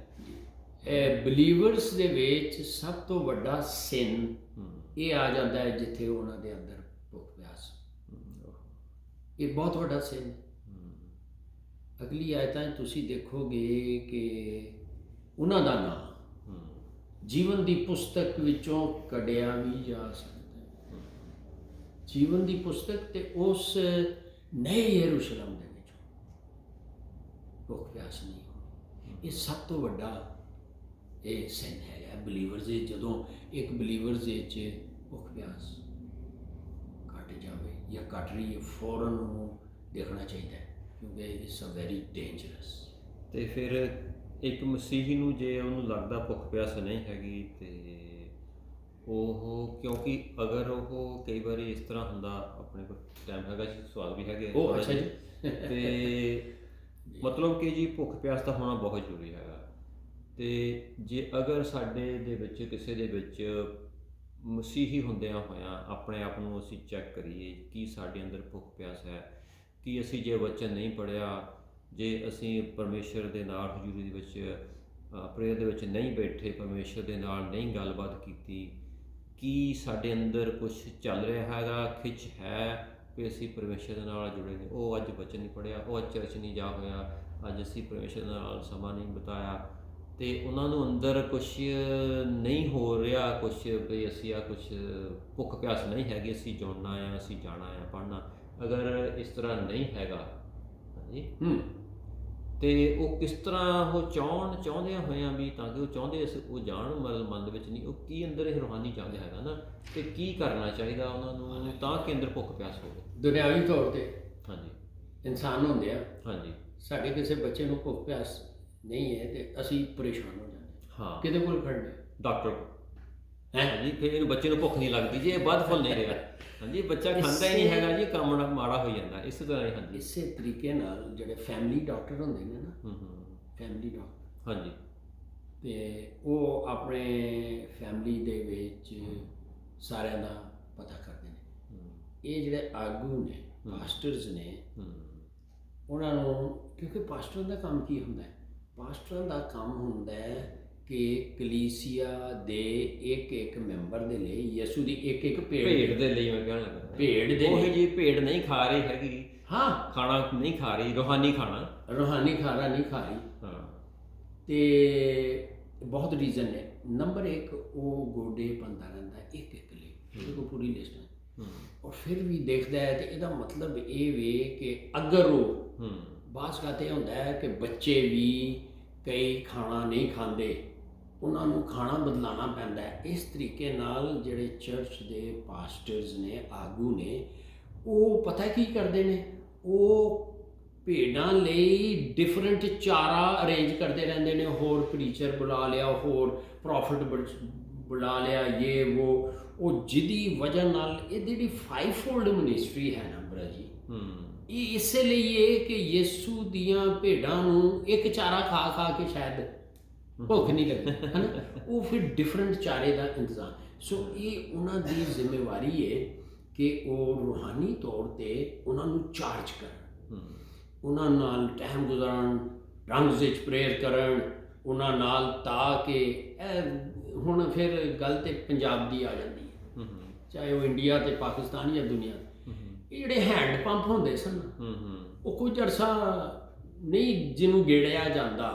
ਬਲੀਵਰਸ ਦੇ ਵਿੱਚ ਸਭ ਤੋਂ ਵੱਡਾ ਸਿਨ ਇਹ ਆ ਜਾਂਦਾ ਹੈ ਜਿੱਥੇ ਉਹਨਾਂ ਦੇ ਅੰਦਰ ਭੁੱਖ ਪਿਆਸ, ਇਹ ਬਹੁਤ ਵੱਡਾ ਸਿਨ। ਅਗਲੀ ਆਇਤਾਂ ਤੁਸੀਂ ਦੇਖੋਗੇ ਕਿ ਉਹਨਾਂ ਦਾ ਨਾਮ ਜੀਵਨ ਦੀ ਪੁਸਤਕ ਵਿੱਚੋਂ ਕੱਢਿਆ ਵੀ ਜਾ ਸਕਦਾ ਹੈ। ਜੀਵਨ ਦੀ ਪੁਸਤਕ ਤੇ ਉਸ ਨਏ ਯਰੂਸ਼ਲਮ ਦੇ ਵਿੱਚ ਭੁੱਖ ਪਿਆਸ ਨਹੀਂ ਹੋਣੀ। ਇਹ ਸਭ ਤੋਂ ਵੱਡਾ ਇਹ ਸਿਨ ਹੈਗਾ ਬਲੀਵਰਸ ਦੇ। ਜਦੋਂ ਇੱਕ ਬਲੀਵਰਸ ਦੇ 'ਚ ਭੁੱਖ ਪਿਆਸ ਘੱਟ ਜਾਵੇ ਜਾਂ ਘੱਟ ਰਹੀ ਹੈ, ਫੌਰਨ ਨੂੰ ਦੇਖਣਾ ਚਾਹੀਦਾ ਹੈ, ਕਿਉਂਕਿ ਇਟਸ ਅ ਵੈਰੀ ਡੇਂਜਰਸ। ਤੇ ਫਿਰ ਇੱਕ ਮਸੀਹੀ ਨੂੰ ਜੇ ਉਹਨੂੰ ਲੱਗਦਾ ਭੁੱਖ ਪਿਆਸ ਨਹੀਂ ਹੈਗੀ, ਤੇ ਉਹ ਕਿਉਂਕਿ ਅਗਰ ਉਹ ਕਈ ਵਾਰੀ ਇਸ ਤਰ੍ਹਾਂ ਹੁੰਦਾ, ਆਪਣੇ ਕੋਲ ਟਾਈਮ ਹੈਗਾ ਜੀ, ਸਵਾਲ ਵੀ ਹੈਗੇ। ਉਹ ਅੱਛਾ ਜੀ। ਤੇ ਮਤਲਬ ਕਿ ਜੀ ਭੁੱਖ ਪਿਆਸ ਤਾਂ ਹੋਣਾ ਬਹੁਤ ਜ਼ਰੂਰੀ ਹੈਗਾ। ਤੇ ਜੇ ਅਗਰ ਸਾਡੇ ਦੇ ਵਿੱਚ ਕਿਸੇ ਦੇ ਵਿੱਚ ਮਸੀਹੀ ਹੁੰਦਿਆਂ ਹੋਇਆਂ ਆਪਣੇ ਆਪ ਨੂੰ ਅਸੀਂ ਚੈੱਕ ਕਰੀਏ ਕੀ ਸਾਡੇ ਅੰਦਰ ਭੁੱਖ ਪਿਆਸ ਹੈ, ਕਿ ਅਸੀਂ ਜੇ ਵਚਨ ਨਹੀਂ ਪੜ੍ਹਿਆ, ਜੇ ਅਸੀਂ ਪਰਮੇਸ਼ਰ ਦੇ ਨਾਲ ਹਜ਼ੂਰੀ ਦੇ ਵਿੱਚ ਪ੍ਰੇਅਰ ਦੇ ਵਿੱਚ ਨਹੀਂ ਬੈਠੇ, ਪਰਮੇਸ਼ਰ ਦੇ ਨਾਲ ਨਹੀਂ ਗੱਲਬਾਤ ਕੀਤੀ, ਕੀ ਸਾਡੇ ਅੰਦਰ ਕੁਝ ਚੱਲ ਰਿਹਾ ਹੈਗਾ, ਖਿੱਚ ਹੈ ਕਿ ਅਸੀਂ ਪਰਮੇਸ਼ਰ ਦੇ ਨਾਲ ਜੁੜੇ ਨੇ। ਉਹ ਅੱਜ ਵਚਨ ਨਹੀਂ ਪੜ੍ਹਿਆ, ਉਹ ਅੱਜ ਚਰਚ ਨਹੀਂ ਜਾ ਹੋਇਆ, ਅੱਜ ਅਸੀਂ ਪਰਮੇਸ਼ਰ ਦੇ ਨਾਲ ਸਮਾਂ ਨਹੀਂ ਬਿਤਾਇਆ, ਅਤੇ ਉਹਨਾਂ ਨੂੰ ਅੰਦਰ ਕੁਛ ਨਹੀਂ ਹੋ ਰਿਹਾ, ਕੁਛ ਵੀ ਅਸੀਂ ਕੁਛ ਭੁੱਖ ਪਿਆਸ ਨਹੀਂ ਹੈਗੀ, ਅਸੀਂ ਜੁੜਨਾ ਆ, ਅਸੀਂ ਜਾਣਾ ਆ, ਪੜ੍ਹਨਾ। ਅਗਰ ਇਸ ਤਰ੍ਹਾਂ ਨਹੀਂ ਹੈਗਾ ਹਾਂਜੀ, ਅਤੇ ਉਹ ਕਿਸ ਤਰ੍ਹਾਂ ਉਹ ਚਾਹੁੰਦਿਆਂ ਹੋਇਆਂ ਵੀ, ਤਾਂ ਕਿ ਉਹ ਚਾਹੁੰਦੇ ਉਹ ਜਾਣ ਮਤਲਬ ਮਨ ਦੇ ਵਿੱਚ ਨਹੀਂ, ਉਹ ਕੀ ਅੰਦਰ ਇਹ ਰੂਹਾਨੀ ਚਾਹੁੰਦੇ ਹੈਗਾ ਨਾ, ਅਤੇ ਕੀ ਕਰਨਾ ਚਾਹੀਦਾ ਉਹਨਾਂ ਨੂੰ ਤਾਂ ਕਿ ਅੰਦਰ ਭੁੱਖ ਪਿਆਸ ਹੋਵੇ। ਦੁਨਿਆਵੀ ਤੌਰ 'ਤੇ ਹਾਂਜੀ ਇਨਸਾਨ ਹੁੰਦੇ ਆ, ਹਾਂਜੀ, ਸਾਡੇ ਕਿਸੇ ਬੱਚੇ ਨੂੰ ਭੁੱਖ ਪਿਆਸ ਨਹੀਂ ਹੈ ਅਤੇ ਅਸੀਂ ਪਰੇਸ਼ਾਨ ਹੋ ਜਾਂਦੇ ਹਾਂ, ਕਿਹਦੇ ਕੋਲ ਖੜ੍ਹਨੇ, ਡਾਕਟਰ ਹੈ ਹਾਂਜੀ, ਫਿਰ ਇਹਨੂੰ ਬੱਚੇ ਨੂੰ ਭੁੱਖ ਨਹੀਂ ਲੱਗਦੀ ਜੀ, ਇਹ ਵੱਧ ਫੁੱਲ ਨਹੀਂ ਰਿਹਾ ਹਾਂਜੀ, ਬੱਚਾ ਖਾਂਦਾ ਹੀ ਨਹੀਂ ਹੈਗਾ ਜੀ, ਕੰਮ ਮਾੜਾ ਹੋ ਜਾਂਦਾ ਇਸੇ ਤਰ੍ਹਾਂ ਹੀ। ਹਾਂਜੀ, ਇਸੇ ਤਰੀਕੇ ਨਾਲ ਜਿਹੜੇ ਫੈਮਿਲੀ ਡਾਕਟਰ ਹੁੰਦੇ ਨੇ ਨਾ, ਫੈਮਿਲੀ ਡਾਕਟਰ ਹਾਂਜੀ, ਅਤੇ ਉਹ ਆਪਣੇ ਫੈਮਿਲੀ ਦੇ ਵਿੱਚ ਸਾਰਿਆਂ ਦਾ ਪਤਾ ਕਰਦੇ ਨੇ। ਇਹ ਜਿਹੜੇ ਆਗੂ ਨੇ, ਪਾਸਟਰਸ ਨੇ, ਉਹਨਾਂ ਨੂੰ, ਕਿਉਂਕਿ ਪਾਸਟਰਾਂ ਦਾ ਕੰਮ ਕੀ ਹੁੰਦਾ ਹੈ, ਪਾਸਟਰਾਂ ਦਾ ਕੰਮ ਹੁੰਦਾ ਹੈ ਕਿ ਕਲੀਸਿਆ ਦੇ ਇੱਕ ਮੈਂਬਰ ਦੇ ਲਈ ਯਿਸੂ ਦੀ ਇੱਕ ਭੇਡ ਦੇ ਲਈ, ਮੈਂ ਕਹਿਣ ਲੱਗਾ ਭੇਡ ਦੇ ਉਹੀ ਜੀ ਭੇਡ ਨਹੀਂ ਖਾ ਰਹੀ ਹੈਗੀ, ਹਾਂ, ਖਾਣਾ ਨਹੀਂ ਖਾ ਰਹੀ, ਰੂਹਾਨੀ ਖਾਣਾ ਨਹੀਂ ਖਾ ਰਹੀ। ਹਾਂ, ਅਤੇ ਬਹੁਤ ਰੀਜ਼ਨ ਨੇ। ਨੰਬਰ 1, ਉਹ ਗੋਡੇ ਪਾਉਂਦਾ ਰਹਿੰਦਾ ਇੱਕ ਲਈ, ਉਹਦੇ ਕੋਲ ਪੂਰੀ ਲਿਸਟ ਹੈ, ਔਰ ਫਿਰ ਵੀ ਦੇਖਦਾ ਹੈ। ਅਤੇ ਇਹਦਾ ਮਤਲਬ ਇਹ ਵੇ ਕਿ ਅਗਰ ਉਹ ਬਾਸ ਗੱਲ ਇਹ ਹੁੰਦਾ ਹੈ ਕਿ ਬੱਚੇ ਵੀ ਕਈ ਖਾਣਾ ਨਹੀਂ ਖਾਂਦੇ, ਉਹਨਾਂ ਨੂੰ ਖਾਣਾ ਬਦਲਾਉਣਾ ਪੈਂਦਾ ਹੈ। ਇਸ ਤਰੀਕੇ ਨਾਲ ਜਿਹੜੇ ਚਰਚ ਦੇ ਪਾਸਟਰਸ ਨੇ, ਆਗੂ ਨੇ, ਉਹ ਪਤਾ ਕੀ ਕਰਦੇ ਨੇ, ਉਹ ਭੇਡਾਂ ਲਈ ਡਿਫਰੈਂਟ ਚਾਰਾ ਅਰੇਂਜ ਕਰਦੇ ਰਹਿੰਦੇ ਨੇ, ਹੋਰ ਪ੍ਰੀਚਰ ਬੁਲਾ ਲਿਆ, ਹੋਰ ਪ੍ਰੋਫਿਟ ਬੁਲਾ ਲਿਆ, ਇਹ ਉਹ ਜਿਹਦੀ ਵਜ੍ਹਾ ਨਾਲ ਇਹ ਜਿਹੜੀ 5-fold ਮਿਨਿਸਟਰੀ ਹੈ ਨਾ ਬਰਾ ਜੀ, ਇਹ ਇਸੇ ਲਈ ਹੈ ਕਿ ਯਿਸੂ ਦੀਆਂ ਭੇਡਾਂ ਨੂੰ ਇੱਕ ਚਾਰਾ ਖਾ ਕੇ ਸ਼ਾਇਦ ਭੁੱਖ ਨਹੀਂ ਲੱਗਦੀ ਹੈ ਨਾ, ਉਹ ਫਿਰ ਡਿਫਰੈਂਟ ਚਾਰੇ ਦਾ ਇੰਤਜ਼ਾਮ। ਸੋ ਇਹ ਉਹਨਾਂ ਦੀ ਜ਼ਿੰਮੇਵਾਰੀ ਹੈ ਕਿ ਉਹ ਰੂਹਾਨੀ ਤੌਰ 'ਤੇ ਉਹਨਾਂ ਨੂੰ ਚਾਰਜ ਕਰਨ, ਉਹਨਾਂ ਨਾਲ ਟਾਈਮ ਗੁਜ਼ਾਰਨ, ਰੰਗਸ ਵਿੱਚ ਪ੍ਰੇਅਰ ਕਰਨ ਉਹਨਾਂ ਨਾਲ, ਤਾਂ ਕਿ ਇਹ ਹੁਣ ਫਿਰ ਗੱਲ ਤਾਂ ਪੰਜਾਬ ਦੀ ਆ ਜਾਂਦੀ ਹੈ, ਚਾਹੇ ਉਹ ਇੰਡੀਆ ਅਤੇ ਪਾਕਿਸਤਾਨ ਜਾਂ ਦੁਨੀਆ। ਇਹ ਜਿਹੜੇ ਹੈਂਡ ਪੰਪ ਹੁੰਦੇ ਸਨ, ਉਹ ਕੁਝ ਅਰਸਾ ਨਹੀਂ ਜਿਹਨੂੰ ਗੇੜਿਆ ਜਾਂਦਾ,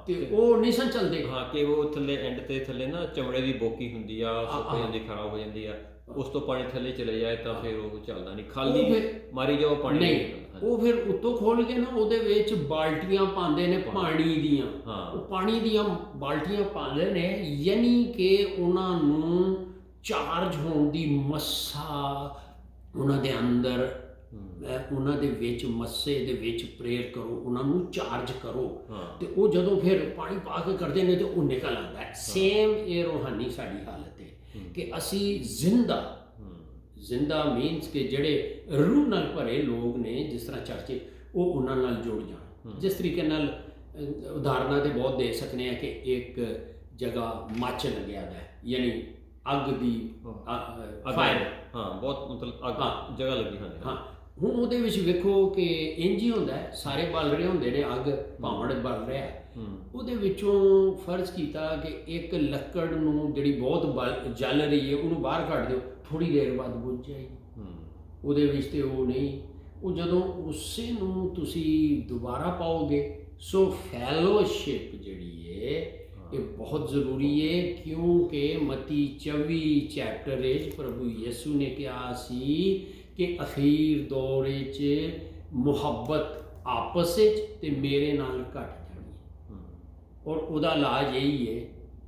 ਤੇ ਉਹ ਨਹੀਂ ਸਨ ਚੱਲਦੇ। ਹਾਂ, ਕਿ ਉਹ ਥੱਲੇ ਐਂਡ ਤੇ ਥੱਲੇ ਨਾ ਚਮੜੇ ਦੀ ਬੋਕੀ ਹੁੰਦੀ ਆ, ਸੁੱਕ ਜਾਂਦੀ, ਖਰਾਬ ਹੋ ਜਾਂਦੀ ਆ, ਉਸ ਤੋਂ ਪਾਣੀ ਥੱਲੇ ਚਲੇ ਜਾਏ ਤਾਂ ਫਿਰ ਉਹ ਚੱਲਦਾ ਨਹੀਂ, ਖਾਲੀ ਮਾਰੀ ਜਾਓ ਪਾਣੀ ਨਹੀਂ। ਉਹ ਫਿਰ ਉੱਤੋਂ ਖੋਲ ਕੇ ਨਾ ਉਹਦੇ ਵਿੱਚ ਬਾਲਟੀਆਂ ਪਾਉਂਦੇ ਨੇ ਪਾਣੀ ਦੀਆਂ, ਉਹ ਪਾਣੀ ਦੀਆਂ ਬਾਲਟੀਆਂ ਪਾਉਂਦੇ ਨੇ, ਯਾਨੀ ਕਿ ਉਹਨਾਂ ਨੂੰ ਚਾਰਜ ਹੋਣ ਦੀ ਮੱਸਾ ਉਹਨਾਂ ਦੇ ਅੰਦਰ, ਉਹਨਾਂ ਦੇ ਵਿੱਚ ਮੱਸੇ ਦੇ ਵਿੱਚ ਪ੍ਰੇਅਰ ਕਰੋ, ਉਹਨਾਂ ਨੂੰ ਚਾਰਜ ਕਰੋ, ਅਤੇ ਉਹ ਜਦੋਂ ਫਿਰ ਪਾਣੀ ਪਾ ਕੇ ਕਰਦੇ ਨੇ ਤਾਂ ਉਹ ਨਿਕਲ ਆਉਂਦਾ ਹੈ। ਸੇਮ ਇਹ ਰੂਹਾਨੀ ਸਾਡੀ ਹਾਲਤ ਹੈ ਕਿ ਅਸੀਂ ਜ਼ਿੰਦਾ ਮੀਨਸ ਕਿ ਜਿਹੜੇ ਰੂਹ ਨਾਲ ਭਰੇ ਲੋਕ ਨੇ, ਜਿਸ ਤਰ੍ਹਾਂ ਚਰਚੇ, ਉਹ ਉਹਨਾਂ ਨਾਲ ਜੁੜ ਜਾਣ। ਜਿਸ ਤਰੀਕੇ ਨਾਲ ਉਦਾਹਰਨਾਂ ਤੇ ਬਹੁਤ ਦੇ ਸਕਦੇ ਹਾਂ ਕਿ ਇੱਕ ਜਗ੍ਹਾ ਮੱਚ ਲੱਗਿਆ ਹੈ, ਯਾਨੀ ਅੱਗ ਦੀ ਫਾਇਰ, ਬਹੁਤ ਮਤਲਬ ਅੱਗ ਜਗ੍ਹਾ ਲੱਗੀ। ਹਾਂ, ਹੁਣ ਉਹਦੇ ਵਿੱਚ ਵੇਖੋ ਕਿ ਇੰਝ ਹੀ ਹੁੰਦਾ, ਸਾਰੇ ਬਲ ਰਹੇ ਹੁੰਦੇ ਨੇ, ਅੱਗ ਭਾਂਵੜ ਬਲ ਰਿਹਾ, ਉਹਦੇ ਵਿੱਚੋਂ ਫਰਜ਼ ਕੀਤਾ ਕਿ ਇੱਕ ਲੱਕੜ ਨੂੰ ਜਿਹੜੀ ਬਹੁਤ ਜਲ ਰਹੀ ਹੈ ਉਹਨੂੰ ਬਾਹਰ ਕੱਢ ਦਿਓ, ਥੋੜ੍ਹੀ ਦੇਰ ਬਾਅਦ ਬੁੱਝ ਜਾਏਗੀ। ਉਹਦੇ ਵਿੱਚ ਤੇ ਉਹ ਨਹੀਂ, ਉਹ ਜਦੋਂ ਉਸੇ ਨੂੰ ਤੁਸੀਂ ਦੁਬਾਰਾ ਪਾਓਗੇ। ਸੋ ਫੈਲੋਸ਼ਿਪ ਜਿਹੜੀ ਹੈ ਇਹ ਬਹੁਤ ਜ਼ਰੂਰੀ ਹੈ, ਕਿਉਂਕਿ ਮਤੀ 24 ਚੈਪਟਰ ਵਿੱਚ ਪ੍ਰਭੂ ਯਿਸੂ ਨੇ ਕਿਹਾ ਸੀ ਕਿ ਅਖੀਰ ਦੌਰ ਵਿੱਚ ਮੁਹੱਬਤ ਆਪਸ ਵਿੱਚ ਤੇ ਮੇਰੇ ਨਾਲ ਘਟ ਜਾਣੀ ਹੈ, ਔਰ ਉਹਦਾ ਇਲਾਜ ਇਹੀ ਹੈ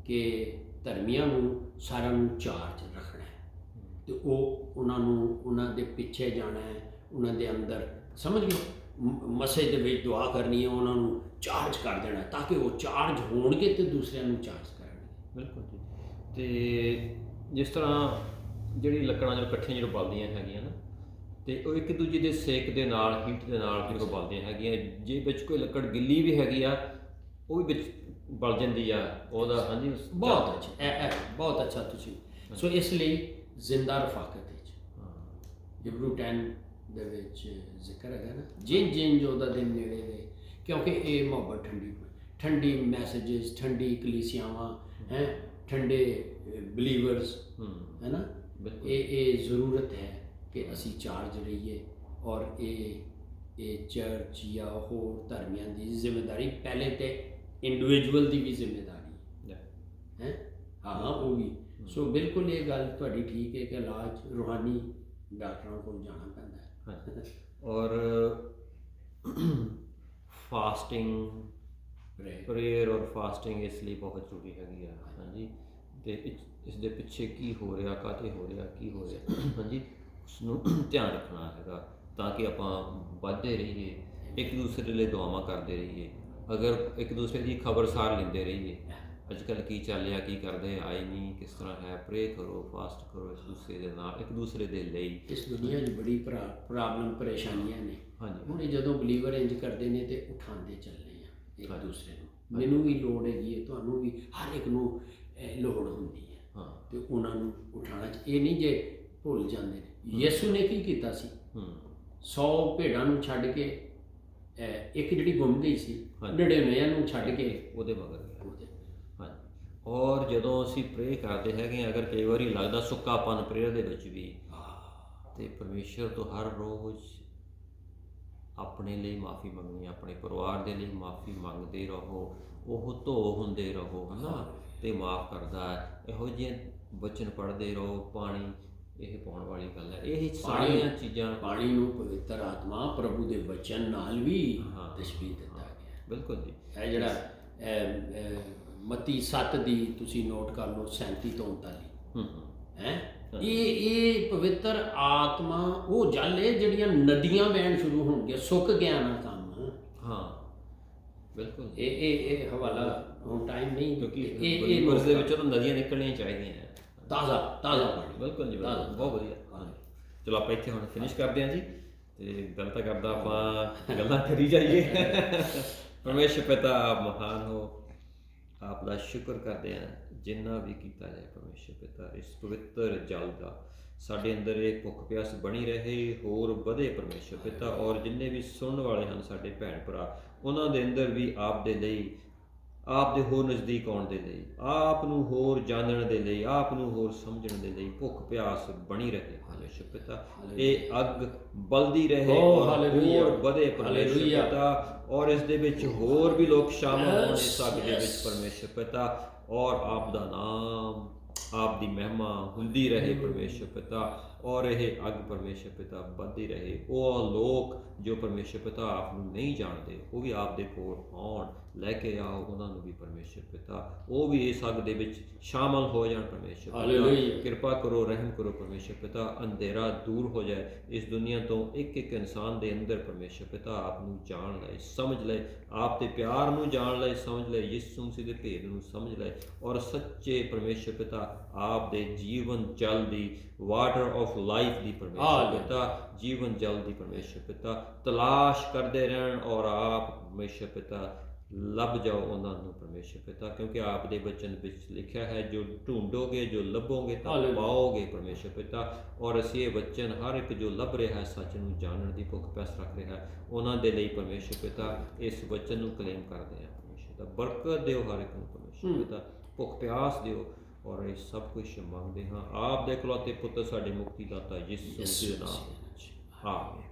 ਕਿ ਧਰਮੀਆਂ ਨੂੰ ਸਾਰਿਆਂ ਨੂੰ ਚਾਰਜ ਰੱਖਣਾ ਹੈ, ਅਤੇ ਉਹ ਉਹਨਾਂ ਨੂੰ ਉਹਨਾਂ ਦੇ ਪਿੱਛੇ ਜਾਣਾ ਹੈ, ਉਹਨਾਂ ਦੇ ਅੰਦਰ ਸਮਝ ਗਏ, ਮਸਜਿਦ ਦੇ ਵਿੱਚ ਦੁਆ ਕਰਨੀ ਹੈ, ਉਹਨਾਂ ਨੂੰ ਚਾਰਜ ਕਰ ਦੇਣਾ ਤਾਂ ਕਿ ਉਹ ਚਾਰਜ ਹੋਣਗੇ ਅਤੇ ਦੂਸਰਿਆਂ ਨੂੰ ਚਾਰਜ ਕਰਨਗੇ। ਬਿਲਕੁਲ ਜੀ। ਅਤੇ ਜਿਸ ਤਰ੍ਹਾਂ ਜਿਹੜੀ ਲੱਕੜਾਂ ਜਦੋਂ ਇਕੱਠੀਆਂ ਜਦੋਂ ਬਲਦੀਆਂ ਹੈਗੀਆਂ ਨਾ, ਅਤੇ ਉਹ ਇੱਕ ਦੂਜੇ ਦੇ ਸੇਕ ਦੇ ਨਾਲ, ਹੀਟ ਦੇ ਨਾਲ ਜਦੋਂ ਬਲਦੀਆਂ ਹੈਗੀਆਂ, ਜੇ ਵਿੱਚ ਕੋਈ ਲੱਕੜ ਗਿੱਲੀ ਵੀ ਹੈਗੀ ਆ ਉਹ ਵੀ ਵਿੱਚ ਬਲ ਜਾਂਦੀ ਆ ਉਹਦਾ। ਹਾਂਜੀ, ਬਹੁਤ ਅੱਛਾ, ਬਹੁਤ ਅੱਛਾ ਤੁਸੀਂ ਸੋ ਇਸ ਲਈ ਜ਼ਿੰਦਾ ਰਫਾਕਤ ਵਿੱਚ ਹਾਂ ਹਿਬਰੂ 10 ਦੇ ਵਿੱਚ ਜ਼ਿਕਰ ਹੈਗਾ ਨਾ, ਜਿੰਜ ਉਹਦਾ ਦਿਨ ਨੇੜੇ ਦੇ, ਕਿਉਂਕਿ ਇਹ ਮੁਹੱਬਤ ਠੰਡੀ ਮੈਸੇजेस, ਠੰਡੀ ਕਲੀਸਿਆਵਾਂ ਹੈ, ਠੰਡੇ ਬਲੀਵਰਸ ਹੈ ਨਾ, ਇਹ ਜ਼ਰੂਰਤ ਹੈ ਕਿ ਅਸੀਂ ਚਾਰਜ ਰਹੀਏ। ਔਰ ਇਹ ਚਰਚ ਜਾਂ ਹੋਰ ਧਰਮਾਂ ਦੀ ਜ਼ਿੰਮੇਵਾਰੀ, ਪਹਿਲੇ ਤੇ ਇੰਡੀਵਿਜੂਅਲ ਦੀ ਵੀ ਜ਼ਿੰਮੇਵਾਰੀ ਹੈ ਹਾਂ ਉਹ ਵੀ। ਸੋ ਬਿਲਕੁਲ ਇਹ ਗੱਲ ਤੁਹਾਡੀ ਠੀਕ ਹੈ ਕਿ ਇਲਾਜ ਰੂਹਾਨੀ ਡਾਕਟਰਾਂ ਕੋਲ ਜਾਣਾ ਪੈਂਦਾ ਹੈ। ਔਰ ਫਾਸਟਿੰਗ, ਪ੍ਰੇਅਰ ਔਰ ਫਾਸਟਿੰਗ ਇਸ ਲਈ ਬਹੁਤ ਜ਼ਰੂਰੀ ਹੈਗੀ ਆ। ਹਾਂਜੀ, ਅਤੇ ਇਸ ਦੇ ਪਿੱਛੇ ਕੀ ਹੋ ਰਿਹਾ, ਕਾਹਤੇ ਹੋ ਰਿਹਾ, ਕੀ ਹੋ ਰਿਹਾ, ਹਾਂਜੀ, ਉਸਨੂੰ ਧਿਆਨ ਰੱਖਣਾ ਹੈਗਾ ਤਾਂ ਕਿ ਆਪਾਂ ਵੱਧਦੇ ਰਹੀਏ, ਇੱਕ ਦੂਸਰੇ ਲਈ ਦੁਆਵਾਂ ਕਰਦੇ ਰਹੀਏ। ਅਗਰ ਇੱਕ ਦੂਸਰੇ ਦੀ ਖਬਰਸਾਰ ਲੈਂਦੇ ਰਹੀਏ, ਅੱਜ ਕੱਲ੍ਹ ਕੀ ਚੱਲ ਰਿਹਾ, ਕੀ ਕਰਦੇ, ਆਏ ਨਹੀਂ, ਕਿਸ ਤਰ੍ਹਾਂ ਹੈ, ਪ੍ਰੇ ਕਰੋ, ਫਾਸਟ ਕਰੋ ਇੱਕ ਦੂਸਰੇ ਦੇ ਨਾਲ, ਇੱਕ ਦੂਸਰੇ ਦੇ ਲਈ। ਇਸ ਦੁਨੀਆ 'ਚ ਬੜੀ ਪ੍ਰੋਬਲਮ ਪਰੇਸ਼ਾਨੀਆਂ ਨੇ। ਹਾਂਜੀ, ਹੁਣ ਜਦੋਂ ਬਲੀਵਰ ਇੰਜ ਕਰਦੇ ਨੇ ਤੇ ਉਠਾਉਂਦੇ ਚੱਲਦੇ ਆ ਇੱਕ ਦੂਸਰੇ ਨੂੰ। ਮੈਨੂੰ ਵੀ ਲੋੜ ਹੈਗੀ ਹੈ, ਤੁਹਾਨੂੰ ਵੀ, ਹਰ ਇੱਕ ਨੂੰ ਲੋੜ ਹੁੰਦੀ ਹੈ। ਹਾਂ, ਤੇ ਉਹਨਾਂ ਨੂੰ ਉਠਾਉਣਾ, ਇਹ ਨਹੀਂ ਜੇ ਭੁੱਲ ਜਾਂਦੇ ਨੇ। ਯਿਸੂ ਨੇ ਕੀ ਕੀਤਾ ਸੀ? 100 ਭੇਡਾਂ ਨੂੰ ਛੱਡ ਕੇ ਇੱਕ ਜਿਹੜੀ ਗੁੰਮ ਗਈ ਸੀ, 99 ਨੂੰ ਛੱਡ ਕੇ ਉਹਦੇ ਮਗਰ ਗਿਆ। ਹਾਂਜੀ, ਔਰ ਜਦੋਂ ਅਸੀਂ ਪ੍ਰੇ ਕਰਦੇ ਹੈਗੇ ਹਾਂ, ਅਗਰ ਕਈ ਵਾਰੀ ਲੱਗਦਾ ਸੁੱਕਾਪਨ ਪ੍ਰੇਅਰ ਦੇ ਵਿੱਚ ਵੀ, ਤੇ ਪਰਮੇਸ਼ਰ ਤੋਂ ਹਰ ਰੋਜ਼ ਆਪਣੇ ਲਈ ਮਾਫੀ ਮੰਗਣੀ, ਆਪਣੇ ਪਰਿਵਾਰ ਦੇ ਲਈ ਮਾਫੀ ਮੰਗਦੇ ਰਹੋ, ਉਹ ਧੋ ਹੁੰਦੇ ਰਹੋ, ਹੈ ਨਾ, ਅਤੇ ਮਾਫ ਕਰਦਾ ਹੈ। ਇਹੋ ਜਿਹੀਆਂ ਵਚਨ ਪੜ੍ਹਦੇ ਰਹੋ। ਪਾਣੀ ਇਹ ਪਾਉਣ ਵਾਲੀ ਗੱਲ ਹੈ। ਇਹ ਸਾਰੀਆਂ ਚੀਜ਼ਾਂ, ਪਾਣੀ ਨੂੰ ਪਵਿੱਤਰ ਆਤਮਾ ਪ੍ਰਭੂ ਦੇ ਵਚਨ ਨਾਲ ਵੀ ਤਸ਼ਬੀਹ ਦਿੱਤਾ ਗਿਆ। ਬਿਲਕੁਲ ਜੀ। ਇਹ ਜਿਹੜਾ ਮਤੀ 7 ਦੀ ਤੁਸੀਂ ਨੋਟ ਕਰ ਲਓ, 37 ਤੋਂ 39 ਹੈ, ਇਹ ਪਵਿੱਤਰ ਆਤਮਾ ਉਹ ਜਲ ਹੈ ਜਿਹੜੀਆਂ ਨਦੀਆਂ ਵਹਿਣ ਸ਼ੁਰੂ ਹੋਣਗੀਆਂ। ਸੁੱਕ ਗਿਆ ਨਾ ਕੰਮ। ਹਾਂ, ਬਿਲਕੁਲ। ਇਹ ਹਵਾਲਾ ਹੁਣ ਟਾਈਮ ਨਹੀਂ, ਕਿਉਂਕਿ ਇਹ ਦੇ ਵਿੱਚੋਂ ਨਦੀਆਂ ਨਿਕਲਣੀਆਂ ਚਾਹੀਦੀਆਂ ਹੈ, ਤਾਜ਼ਾ ਪਾਣੀ। ਬਿਲਕੁਲ ਜੀ, ਬਹੁਤ ਵਧੀਆ। ਚਲੋ ਆਪਾਂ ਇੱਥੇ ਹੁਣ ਫਿਨਿਸ਼ ਕਰਦੇ ਹਾਂ ਜੀ, ਅਤੇ ਗੱਲ ਤਾਂ ਕਰਦਾ ਆਪਾਂ ਗੱਲਾਂ ਕਰੀ ਜਾਈਏ। ਪਰਮੇਸ਼ਰ ਪਿਤਾ ਆਪ ਮਹਾਨ ਹੋ, ਆਪ ਦਾ ਸ਼ੁਕਰ ਕਰਦੇ ਹਾਂ ਜਿੰਨਾ ਵੀ ਕੀਤਾ ਜਾਏ। ਪਰਮੇਸ਼ਰ ਪਿਤਾ ਇਸ ਪਵਿੱਤਰ ਜਲ ਦਾ ਸਾਡੇ ਅੰਦਰ ਇਹ ਭੁੱਖ ਪਿਆਸ ਬਣੀ ਰਹੇ, ਹੋਰ ਵਧੇ ਪਰਮੇਸ਼ਰ ਪਿਤਾ। ਔਰ ਜਿੰਨੇ ਵੀ ਸੁਣਨ ਵਾਲੇ ਹਨ ਸਾਡੇ ਭੈਣ ਭਰਾ, ਉਹਨਾਂ ਦੇ ਅੰਦਰ ਵੀ ਆਪ ਦੇ ਲਈ, ਆਪ ਦੇ ਹੋਰ ਨਜ਼ਦੀਕ ਆਉਣ ਦੇ ਲਈ, ਆਪ ਨੂੰ ਹੋਰ ਜਾਣਨ ਦੇ ਲਈ, ਆਪ ਨੂੰ ਹੋਰ ਸਮਝਣ ਦੇ ਲਈ ਭੁੱਖ ਪਿਆਸ ਬਣੀ ਰਹੇ ਪਰਮੇਸ਼ਰ ਪਿਤਾ। ਇਹ ਅੱਗ ਬਲਦੀ ਰਹੇ, ਹੋਰ ਵਧੇ ਪਰਮੇਸ਼ਰ ਪਿਤਾ। ਔਰ ਇਸ ਦੇ ਵਿੱਚ ਹੋਰ ਵੀ ਲੋਕ ਸ਼ਾਮਲ ਹੋਣ ਇਸ ਅੱਗ ਦੇ ਵਿੱਚ ਪਰਮੇਸ਼ਰ ਪਿਤਾ। ਔਰ ਆਪ ਦਾ ਨਾਮ, ਆਪ ਦੀ ਮਹਿਮਾ ਹੁੰਦੀ ਰਹੇ ਪਰਮੇਸ਼ਰ ਪਿਤਾ। ਔਰ ਇਹ ਅੱਗ ਪਰਮੇਸ਼ਰ ਪਿਤਾ ਵੱਧਦੀ ਰਹੇ। ਉਹ ਲੋਕ ਜੋ ਪਰਮੇਸ਼ਰ ਪਿਤਾ ਆਪ ਨੂੰ ਨਹੀਂ ਜਾਣਦੇ, ਉਹ ਵੀ ਆਪ ਦੇ ਕੋਲ ਆਉਣ, ਲੈ ਕੇ ਆਓ ਉਹਨਾਂ ਨੂੰ ਵੀ ਪਰਮੇਸ਼ਰ ਪਿਤਾ। ਉਹ ਵੀ ਇਸ ਅੱਗ ਦੇ ਵਿੱਚ ਸ਼ਾਮਲ ਹੋ ਜਾਣ ਪਰਮੇਸ਼ਰ ਪਿਤਾ। ਕਿਰਪਾ ਕਰੋ, ਰਹਿਮ ਕਰੋ ਪਰਮੇਸ਼ਰ ਪਿਤਾ। ਅੰਧੇਰਾ ਦੂਰ ਹੋ ਜਾਏ ਇਸ ਦੁਨੀਆ ਤੋਂ। ਇੱਕ ਇੱਕ ਇਨਸਾਨ ਦੇ ਅੰਦਰ ਪਰਮੇਸ਼ਰ ਪਿਤਾ ਆਪ ਨੂੰ ਜਾਣ ਲਏ, ਸਮਝ ਲਏ, ਆਪ ਦੇ ਪਿਆਰ ਨੂੰ ਜਾਣ ਲਏ, ਸਮਝ ਲਏ, ਯਿਸੂ ਮਸੀਹ ਦੇ ਭੇਦ ਨੂੰ ਸਮਝ ਲਏ। ਔਰ ਸੱਚੇ ਪਰਮੇਸ਼ਰ ਪਿਤਾ ਆਪ ਦੇ ਜੀਵਨ ਜਲ ਦੀ, ਵਾਟਰ ਆਫ ਲਾਈਫ ਦੀ ਪਰਮੇਸ਼ਰ ਪਿਤਾ, ਜੀਵਨ ਜਲ ਦੀ ਪਰਮੇਸ਼ਰ ਪਿਤਾ ਤਲਾਸ਼ ਕਰਦੇ ਰਹਿਣ। ਔਰ ਆਪ ਪਰਮੇਸ਼ਰ ਪਿਤਾ ਲੱਭ ਜਾਓ ਉਹਨਾਂ ਨੂੰ ਪਰਮੇਸ਼ਰ ਪਿਤਾ, ਕਿਉਂਕਿ ਆਪ ਦੇ ਬਚਨ ਵਿੱਚ ਲਿਖਿਆ ਹੈ, ਜੋ ਢੂੰਡੋਗੇ, ਜੋ ਲੱਭੋਗੇ ਤਾਂ ਪਾਓਗੇ ਪਰਮੇਸ਼ਰ ਪਿਤਾ। ਔਰ ਅਸੀਂ ਇਹ ਬਚਨ ਹਰ ਇੱਕ ਜੋ ਲੱਭ ਰਿਹਾ ਹੈ, ਸੱਚ ਨੂੰ ਜਾਣਨ ਦੀ ਭੁੱਖ ਪਿਆਸ ਰੱਖ ਰਿਹਾ ਹੈ, ਉਹਨਾਂ ਦੇ ਲਈ ਪਰਮੇਸ਼ਰ ਪਿਤਾ ਇਸ ਬਚਨ ਨੂੰ ਕਲੇਮ ਕਰਦੇ ਹਾਂ ਪਰਮੇਸ਼ਰ ਪਿਤਾ। ਬਰਕਤ ਦਿਓ ਹਰ ਇੱਕ ਨੂੰ ਪਰਮੇਸ਼ਰ ਪਿਤਾ, ਭੁੱਖ ਪਿਆਸ ਦਿਓ। ਔਰ ਇਹ ਸਭ ਕੁਝ ਮੰਗਦੇ ਹਾਂ ਆਪ ਦੇ ਇਕਲੌਤੇ ਪੁੱਤਰ ਸਾਡੇ ਮੁਕਤੀਦਾਤਾ ਯਿਸੂ ਦੇ ਨਾਮ। ਆਮੀਨ।